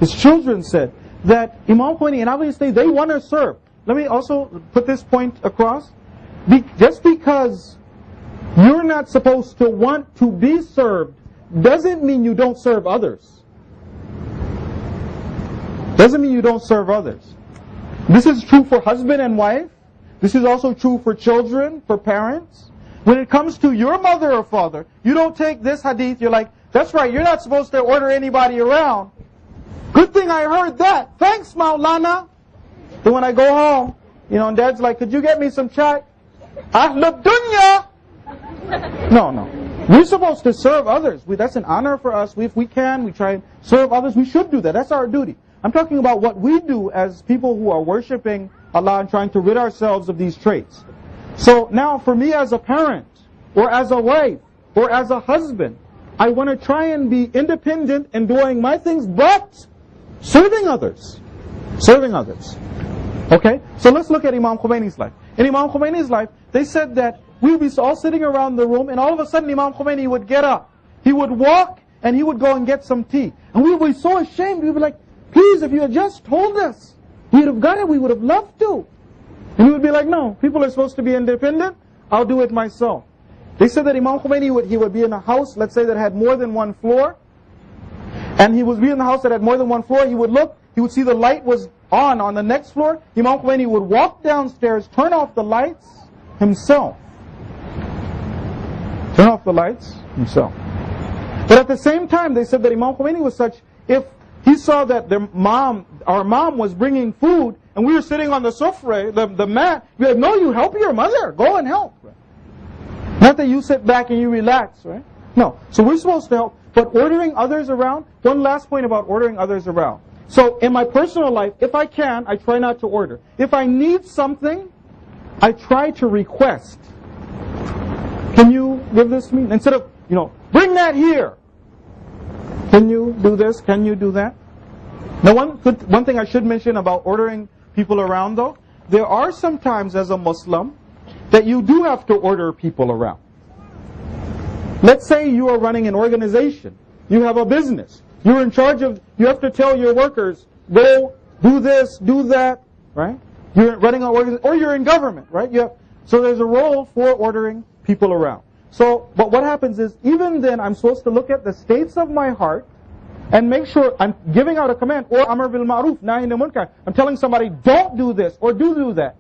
that Imam Khomeini, and obviously they want to serve. Let me also put this point across. Just because you're not supposed to want to be served doesn't mean you don't serve others. Doesn't mean you don't serve others. This is true for husband and wife. This is also true for children, for parents. When it comes to your mother or father, you don't take this hadith, you're like, that's right, you're not supposed to order anybody around. Good thing I heard that. Thanks, Maulana. Then when I go home, and Dad's like, could you get me some chai? Ahlud dunya. No. We're supposed to serve others. That's an honor for us. If we can, we try and serve others. We should do that. That's our duty. I'm talking about what we do as people who are worshiping Allah and trying to rid ourselves of these traits. So now for me as a parent, or as a wife, or as a husband, I want to try and be independent in doing my things, but serving others. Serving others. Okay? So let's look at Imam Khomeini's life. In Imam Khomeini's life, they said that we would be all sitting around the room, and all of a sudden Imam Khomeini would get up. He would walk, and he would go and get some tea. And we would be so ashamed. We would be like, please, if you had just told us, we would have got it, we would have loved to. And he would be like, no, people are supposed to be independent, I'll do it myself. They said that Imam Khomeini would be in a house, let's say that had more than one floor, and he would be in the house that had more than one floor, he would look, he would see the light was on the next floor, Imam Khomeini would walk downstairs, turn off the lights himself. Turn off the lights himself. But at the same time, they said that Imam Khomeini was such, if he saw that our mom was bringing food, and we were sitting on the sufre, the mat, we'd be like, no, you help your mother, go and help. Right? Not that you sit back and you relax, right? No. So we're supposed to help. But ordering others around, one last point about ordering others around. So in my personal life, if I can, I try not to order. If I need something, I try to request. Can you give this to me? Instead of, bring that here. Can you do this? Can you do that? Now one thing I should mention about ordering people around though, there are some times as a Muslim that you do have to order people around. Let's say you are running an organization. You have a business. You're in charge of, you have to tell your workers, go, do this, do that, right? You're running an organization, or you're in government, right? So there's a role for ordering people around. But what happens is, even then, I'm supposed to look at the states of my heart and make sure I'm giving out a command, or Amr bil Ma'ruf, Nahi anil Munkar. I'm telling somebody, don't do this, or do that.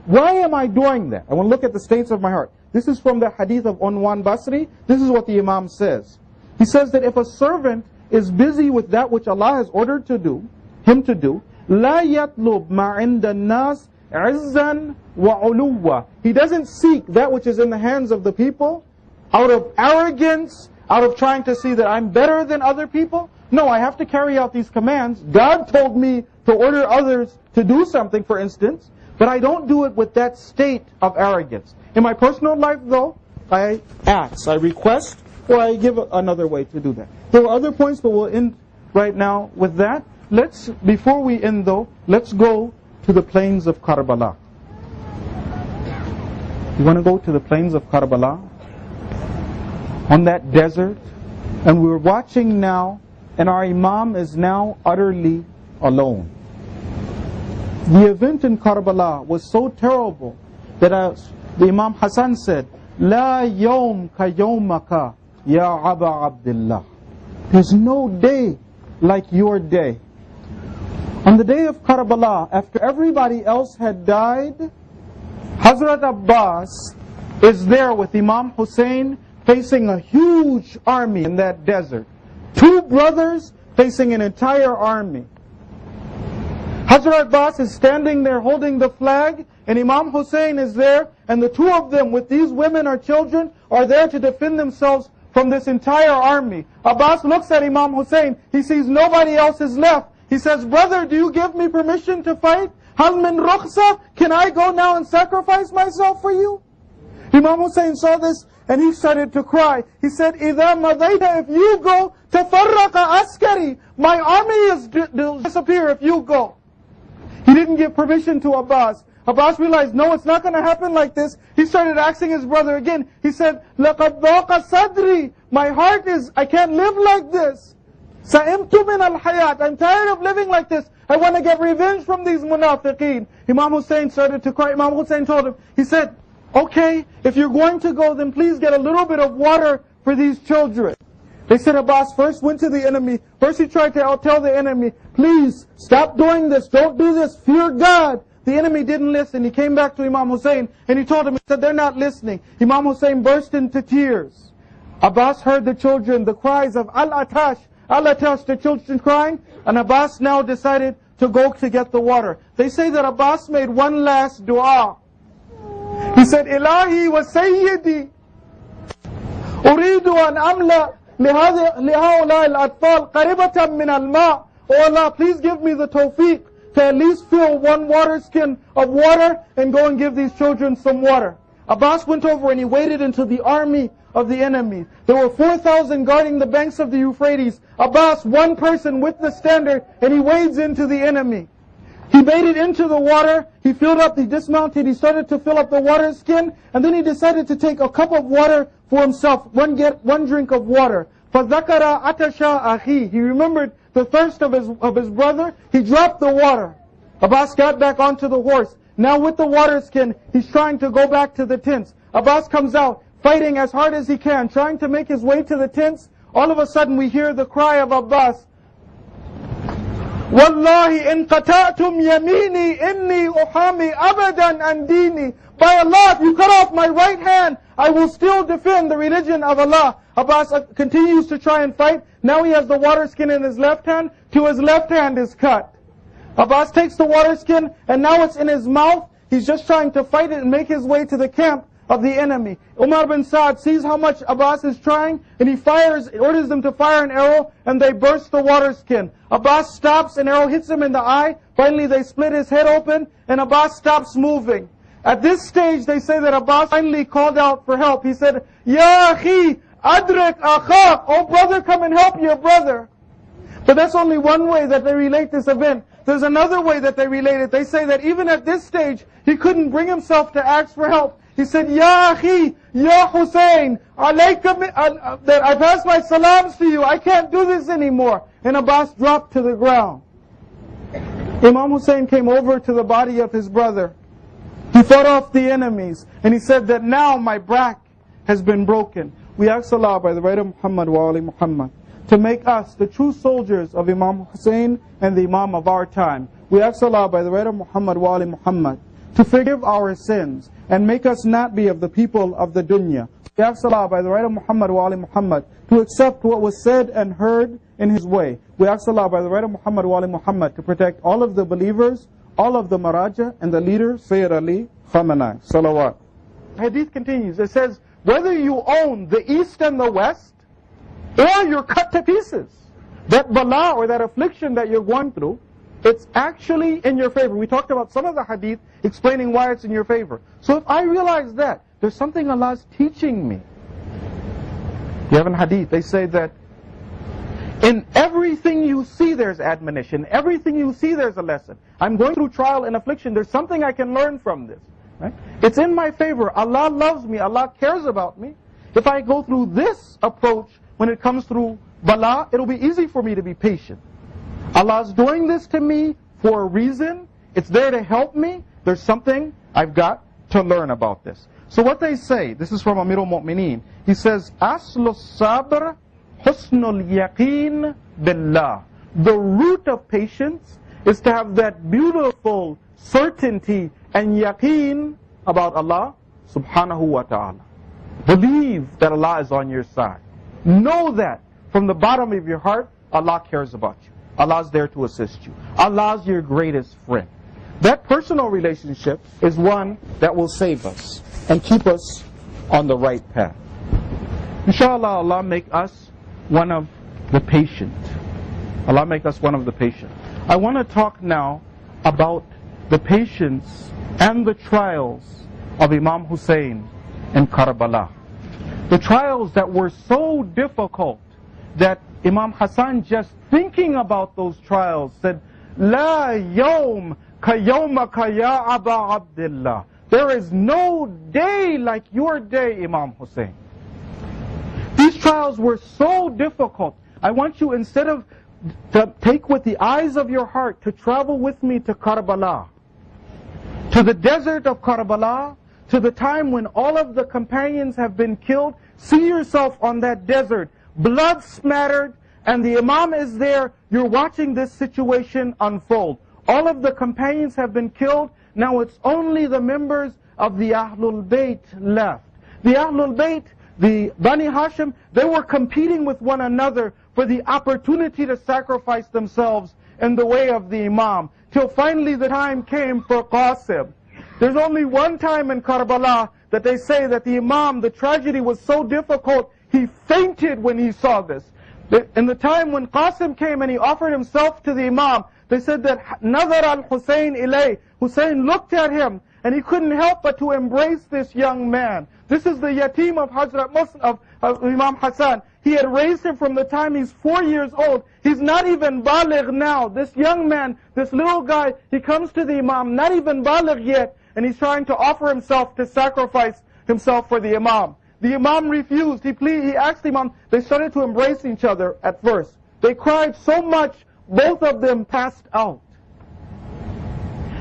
Why am I doing that? I want to look at the states of my heart. This is from the hadith of Unwan Basri. This is what the Imam says. He says that if a servant is busy with that which Allah has ordered him to do, لا يطلب ما عند الناس عزا وعلوا. He doesn't seek that which is in the hands of the people out of arrogance, out of trying to see that I'm better than other people. No, I have to carry out these commands. God told me to order others to do something, for instance, but I don't do it with that state of arrogance. In my personal life, though, I ask, I request, or I give another way to do that. There are other points, but we'll end right now with that. Before we end though, let's go to the plains of Karbala. You want to go to the plains of Karbala? On that desert, and we're watching now, and our Imam is now utterly alone. The event in Karbala was so terrible that the Imam Hassan said, La yawm ka yawmaka ya Aba Abdullah. There's no day like your day. On the day of Karbala, after everybody else had died, Hazrat Abbas is there with Imam Hussein facing a huge army in that desert. Two brothers facing an entire army. Hazrat Abbas is standing there holding the flag, and Imam Hussein is there, and the two of them with these women or children are there to defend themselves from this entire army. Abbas looks at Imam Hussein, he sees nobody else is left. He says, brother, do you give me permission to fight? Hal min rukhsa? Can I go now and sacrifice myself for you? Imam Hussein saw this and he started to cry. He said, إِذَا مَضَيْتَ, if you go, تَفَرَّقَ askari, my army will disappear if you go. He didn't give permission to Abbas. Abbas realized, no, it's not going to happen like this. He started asking his brother again. He said, لَقَدْ ضَاقَ صَدْرِي, my heart I can't live like this. سَئِمْتُ مِنَ الْحَيَاةِ, I'm tired of living like this. I want to get revenge from these munafiqeen. Imam Hussein started to cry. Imam Hussein told him, he said, okay, if you're going to go, then please get a little bit of water for these children. They said Abbas first went to the enemy. First he tried to tell the enemy, please stop doing this, don't do this, fear God. The enemy didn't listen. He came back to Imam Hussein and he told him, he said, they're not listening. Imam Hussein burst into tears. Abbas heard the children, the cries of Al-Atash, Al-Atash, the children crying, and Abbas now decided to go to get the water. They say that Abbas made one last dua. He said, Ilahi wa Sayyidi, Uridu an amla lihaula al-atfal qaribatan min al-ma. Oh Allah, please give me the tawfiq to at least fill one water skin of water and go and give these children some water. Abbas went over and he waited until the army of the enemy. There were 4,000 guarding the banks of the Euphrates. Abbas, one person with the standard, and he wades into the enemy. He made it into the water, he filled up, he dismounted, he started to fill up the water skin, and then he decided to take a cup of water for himself, one drink of water. فَذَكَرَ أَتَشَا أَخِي. He remembered the thirst of his brother, he dropped the water. Abbas got back onto the horse. Now with the water skin, he's trying to go back to the tents. Abbas comes out, fighting as hard as he can, trying to make his way to the tents. All of a sudden we hear the cry of Abbas, Wallahi in qata'tum yamini inni uhami abadan an dini. By Allah, if you cut off my right hand, I will still defend the religion of Allah. Abbas continues to try and fight. Now he has the water skin in his left hand, to his left hand is cut. Abbas takes the water skin, and now it's in his mouth. He's just trying to fight it and make his way to the camp of the enemy. Umar bin Saad sees how much Abbas is trying, and he orders them to fire an arrow, and they burst the water skin. Abbas stops, an arrow hits him in the eye. Finally they split his head open, and Abbas stops moving. At this stage they say that Abbas finally called out for help. He said, Ya akhi, adrik akhak, oh brother, come and help your brother. But that's only one way that they relate this event. There's another way that they relate it. They say that even at this stage, he couldn't bring himself to ask for help. He said, Ya akhi, Ya Hussein, that I pass my salams to you. I can't do this anymore. And Abbas dropped to the ground. Imam Hussein came over to the body of his brother. He fought off the enemies. And he said that now my back has been broken. We ask Allah by the right of Muhammad wa ali Muhammad to make us the true soldiers of Imam Hussein and the Imam of our time. We ask Allah by the right of Muhammad wa ali Muhammad to forgive our sins and make us not be of the people of the dunya. We ask Allah by the right of Muhammad wa ali Muhammad to accept what was said and heard in His way. We ask Allah by the right of Muhammad wa ali Muhammad to protect all of the believers, all of the Maraja, and the leader, Sayyid Ali Khamenei. Salawat. Hadith continues. It says, whether you own the east and the west, or you're cut to pieces, that bala or that affliction that you're going through, it's actually in your favor. We talked about some of the hadith explaining why it's in your favor. So if I realize that, there's something Allah's teaching me. You have an hadith, they say that in everything you see there's admonition, everything you see there's a lesson. I'm going through trial and affliction, there's something I can learn from this. Right? It's in my favor. Allah loves me, Allah cares about me. If I go through this approach, when it comes through bala, it'll be easy for me to be patient. Allah's doing this to me for a reason. It's there to help me. There's something I've got to learn about this. So what they say, this is from Amir al-Mu'mineen. He says, Aslu sabr husnul yaqeen billah. The root of patience is to have that beautiful certainty and yaqeen about Allah subhanahu wa ta'ala. Believe that Allah is on your side. Know that from the bottom of your heart, Allah cares about you. Allah is there to assist you. Allah is your greatest friend. That personal relationship is one that will save us and keep us on the right path. Inshallah, Allah make us one of the patient. Allah make us one of the patient. I want to talk now about the patience and the trials of Imam Hussein in Karbala. The trials that were so difficult that Imam Hassan, just thinking about those trials, said, La yawm ka yawmaka ya Aba Abdullah. There is no day like your day, Imam Hussein. These trials were so difficult. I want you, instead of to take with the eyes of your heart, to travel with me to Karbala, to the desert of Karbala, to the time when all of the companions have been killed. See yourself on that desert, blood smattered, and the Imam is there. You're watching this situation unfold. All of the companions have been killed. Now it's only the members of the Ahlul Bayt left. The Ahlul Bayt, the Bani Hashim, they were competing with one another for the opportunity to sacrifice themselves in the way of the Imam, till finally the time came for Qasim. There's only one time in Karbala that they say that the Imam, the tragedy was so difficult, he fainted when he saw this. In the time when Qasim came and he offered himself to the Imam, they said that Nazar al-Hussein ilay, Hussein looked at him and he couldn't help but to embrace this young man. This is the yatim of Hazrat Muslim, of Imam Hassan. He had raised him from the time he's 4 years old. He's not even baligh now. This young man, this little guy, he comes to the Imam, not even baligh yet, and he's trying to offer himself to sacrifice himself for the Imam. The Imam refused. He asked the Imam. They started to embrace each other at first. They cried so much, both of them passed out.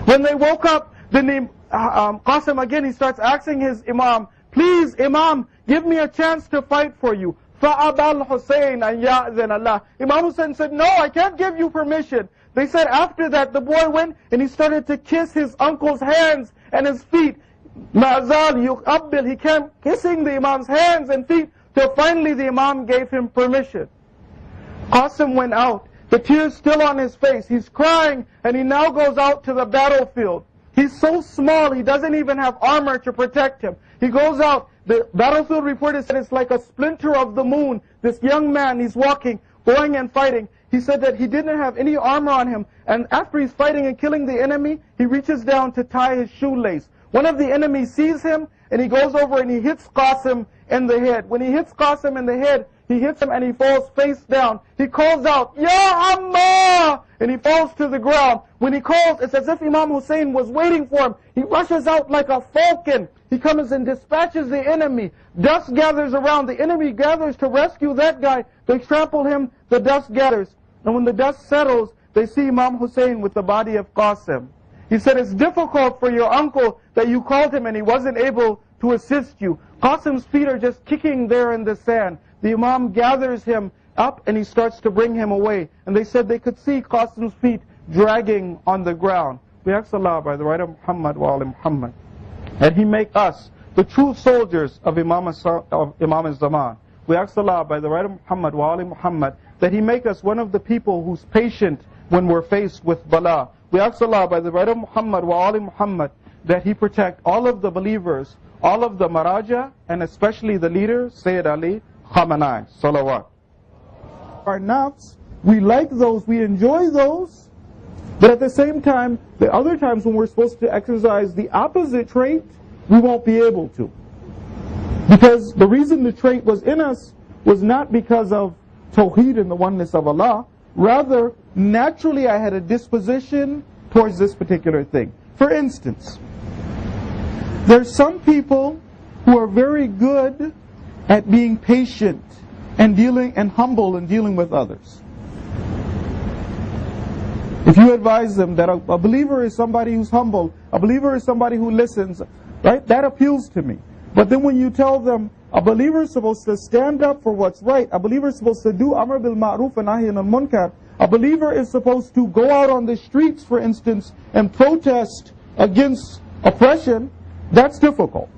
When they woke up, then Qasim again, he starts asking his Imam, please Imam, give me a chance to fight for you. فَأَبَى الْحُسَيْنَ أَنْ يَأْذَنَ اللَّهِ. Imam Hussein said, no, I can't give you permission. They said after that, the boy went and he started to kiss his uncle's hands and his feet. Nahjal Balagha, he kept kissing the Imam's hands and feet till finally the Imam gave him permission. Qasim went out, the tears still on his face. He's crying and he now goes out to the battlefield. He's so small, he doesn't even have armor to protect him. He goes out, the battlefield report said it's like a splinter of the moon. This young man, he's walking, going and fighting. He said that he didn't have any armor on him. And after he's fighting and killing the enemy, he reaches down to tie his shoelace. One of the enemies sees him, and he goes over and he hits Qasim in the head. When he hits Qasim in the head, he hits him and he falls face down. He calls out, Ya Amma! And he falls to the ground. When he calls, it's as if Imam Hussein was waiting for him. He rushes out like a falcon. He comes and dispatches the enemy. Dust gathers around. The enemy gathers to rescue that guy. They trample him. The dust gathers. And when the dust settles, they see Imam Hussein with the body of Qasim. He said, it's difficult for your uncle that you called him and he wasn't able to assist you. Qasim's feet are just kicking there in the sand. The Imam gathers him up and he starts to bring him away. And they said they could see Qasim's feet dragging on the ground. We ask Allah by the right of Muhammad wa ali Muhammad, that He make us the true soldiers of Imam al-Zaman. We ask Allah by the right of Muhammad wa ali Muhammad, that He make us one of the people who's patient when we're faced with bala. We ask Allah by the right of Muhammad wa ali Muhammad, that He protect all of the believers, all of the Maraja, and especially the leader, Sayyid Ali Khamenei, salawat. Our nafs, we like those, we enjoy those, but at the same time, the other times when we're supposed to exercise the opposite trait, we won't be able to. Because the reason the trait was in us was not because of Tawheed and the oneness of Allah, rather, naturally I had a disposition towards this particular thing. For instance, there's some people who are very good at being patient and humble and dealing with others. If you advise them that a believer is somebody who's humble, a believer is somebody who listens, right? That appeals to me. But then when you tell them a believer is supposed to stand up for what's right, a believer is supposed to do Amr bil Ma'ruf and Nahy anil Munkar, a believer is supposed to go out on the streets, for instance, and protest against oppression, that's difficult.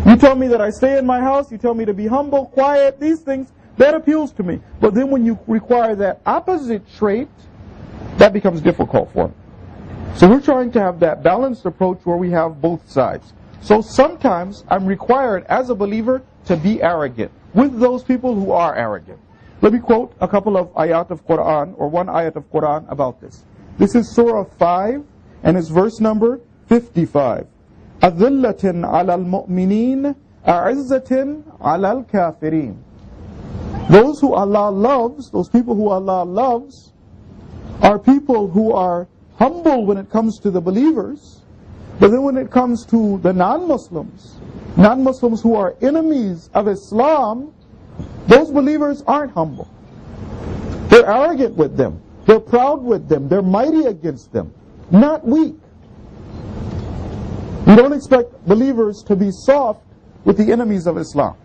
You tell me that I stay in my house, you tell me to be humble, quiet, these things, that appeals to me. But then when you require that opposite trait, that becomes difficult for me. So we're trying to have that balanced approach where we have both sides. So sometimes I'm required as a believer to be arrogant with those people who are arrogant. Let me quote a couple of ayat of Quran, or one ayat of Quran about this. This is Surah 5, and it's verse number 55. أَذِلَّةٍ عَلَى الْمُؤْمِنِينَ أَعِزَّةٍ عَلَى الْكَافِرِينَ. Those who Allah loves, those people who Allah loves, are people who are humble when it comes to the believers, but then when it comes to the non-Muslims who are enemies of Islam, those believers aren't humble. They're arrogant with them. They're proud with them. They're mighty against them. Not weak. We don't expect believers to be soft with the enemies of Islam.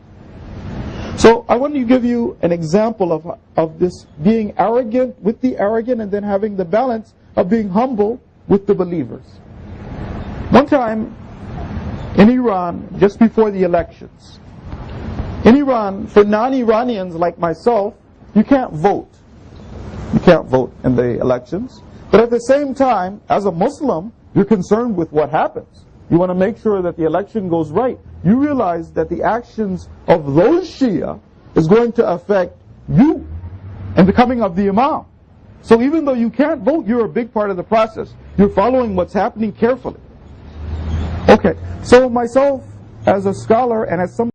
So I want to give you an example of this being arrogant with the arrogant, and then having the balance of being humble with the believers. One time in Iran, just before the elections, in Iran, for non-Iranians like myself, you can't vote. You can't vote in the elections. But at the same time, as a Muslim, you're concerned with what happens. You want to make sure that the election goes right. You realize that the actions of those Shia is going to affect you and the coming of the Imam. So even though you can't vote, you're a big part of the process. You're following what's happening carefully. Okay, so myself as a scholar and as some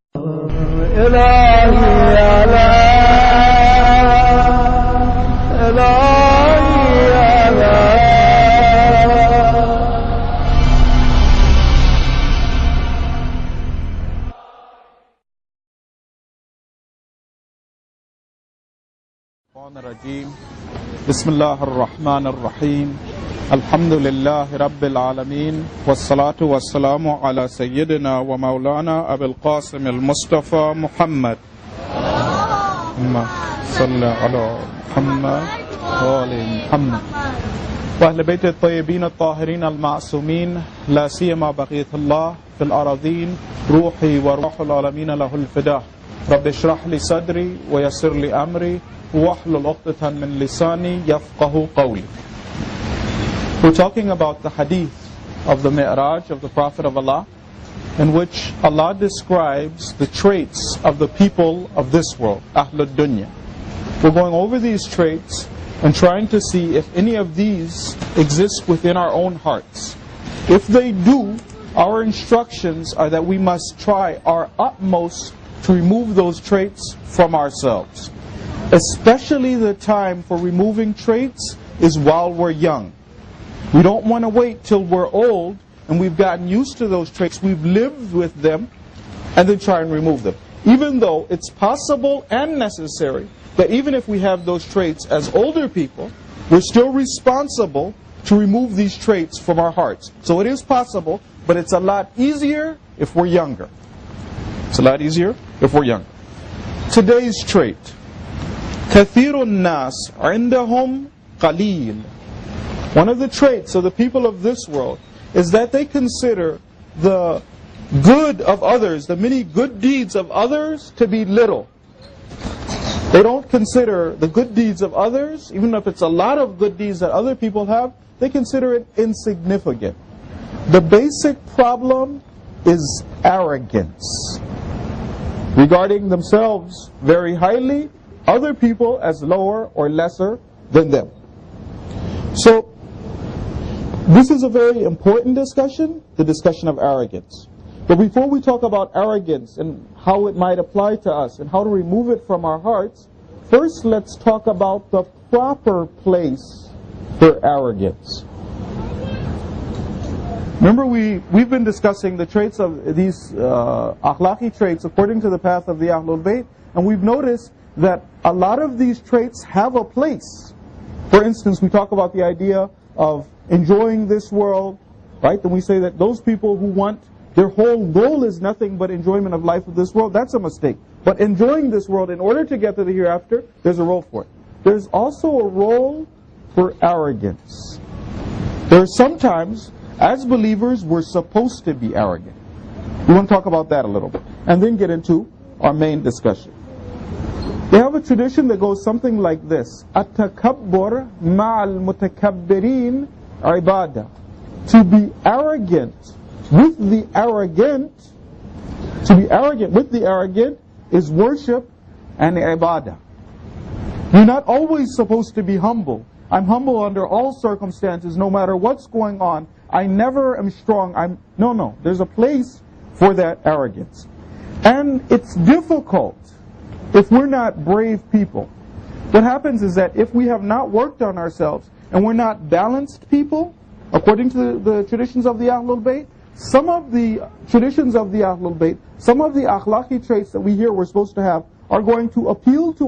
بسم الله الرحمن الرحيم الحمد لله رب العالمين والصلاة والسلام على سيدنا ومولانا أبي القاسم المصطفى محمد اللهم صل على محمد وآل محمد وأهل بيت الطيبين الطاهرين المعصومين لا سيما بقية الله في الأراضين روحي وروح العالمين له الفداء رب اشرح لي صدري ويسر لي أمري وَاحْلُلْ عُقْدَةً مِنْ لِسَانِي يَفْقَهُ قَوْلِي. We're talking about the hadith of the Mi'raj of the Prophet of Allah, in which Allah describes the traits of the people of this world, Ahlul Dunya. We're going over these traits and trying to see if any of these exist within our own hearts. If they do, our instructions are that we must try our utmost to remove those traits from ourselves. Especially the time for removing traits is while we're young. We don't want to wait till we're old and we've gotten used to those traits, we've lived with them, and then try and remove them. Even though it's possible and necessary that even if we have those traits as older people, we're still responsible to remove these traits from our hearts. So it is possible, but it's a lot easier if we're younger. It's a lot easier if we're younger. Today's trait. كَثِيرُ النَّاسِ عِنْدَهُمْ قَلِيلٌ. One of the traits of the people of this world is that they consider the good of others, the many good deeds of others, to be little. They don't consider the good deeds of others, even if it's a lot of good deeds that other people have, they consider it insignificant. The basic problem is arrogance. Regarding themselves very highly, other people as lower or lesser than them. So, this is a very important discussion, the discussion of arrogance. But before we talk about arrogance and how it might apply to us and how to remove it from our hearts, first let's talk about the proper place for arrogance. Remember we've been discussing the traits of these akhlaqi traits according to the path of the Ahlul Bayt, and we've noticed that a lot of these traits have a place. For instance, we talk about the idea of enjoying this world, right? Then we say that those people who want their whole goal is nothing but enjoyment of life of this world, that's a mistake. But enjoying this world in order to get to the hereafter, there's a role for it. There's also a role for arrogance. There are sometimes, as believers, we're supposed to be arrogant. We want to talk about that a little bit, and then get into our main discussion. They have a tradition that goes something like this: At-takabbur ma'al mutakabbirin ibadah. To be arrogant with the arrogant, is worship and ibadah. You're not always supposed to be humble. I'm humble under all circumstances, no matter what's going on. I never am strong. No. There's a place for that arrogance. And it's difficult if we're not brave people. What happens is that if we have not worked on ourselves and we're not balanced people, according to the traditions of the Ahlul Bayt, some of the traditions of the Ahlul Bayt, some of the akhlaqi traits that we hear we're supposed to have are going to appeal to our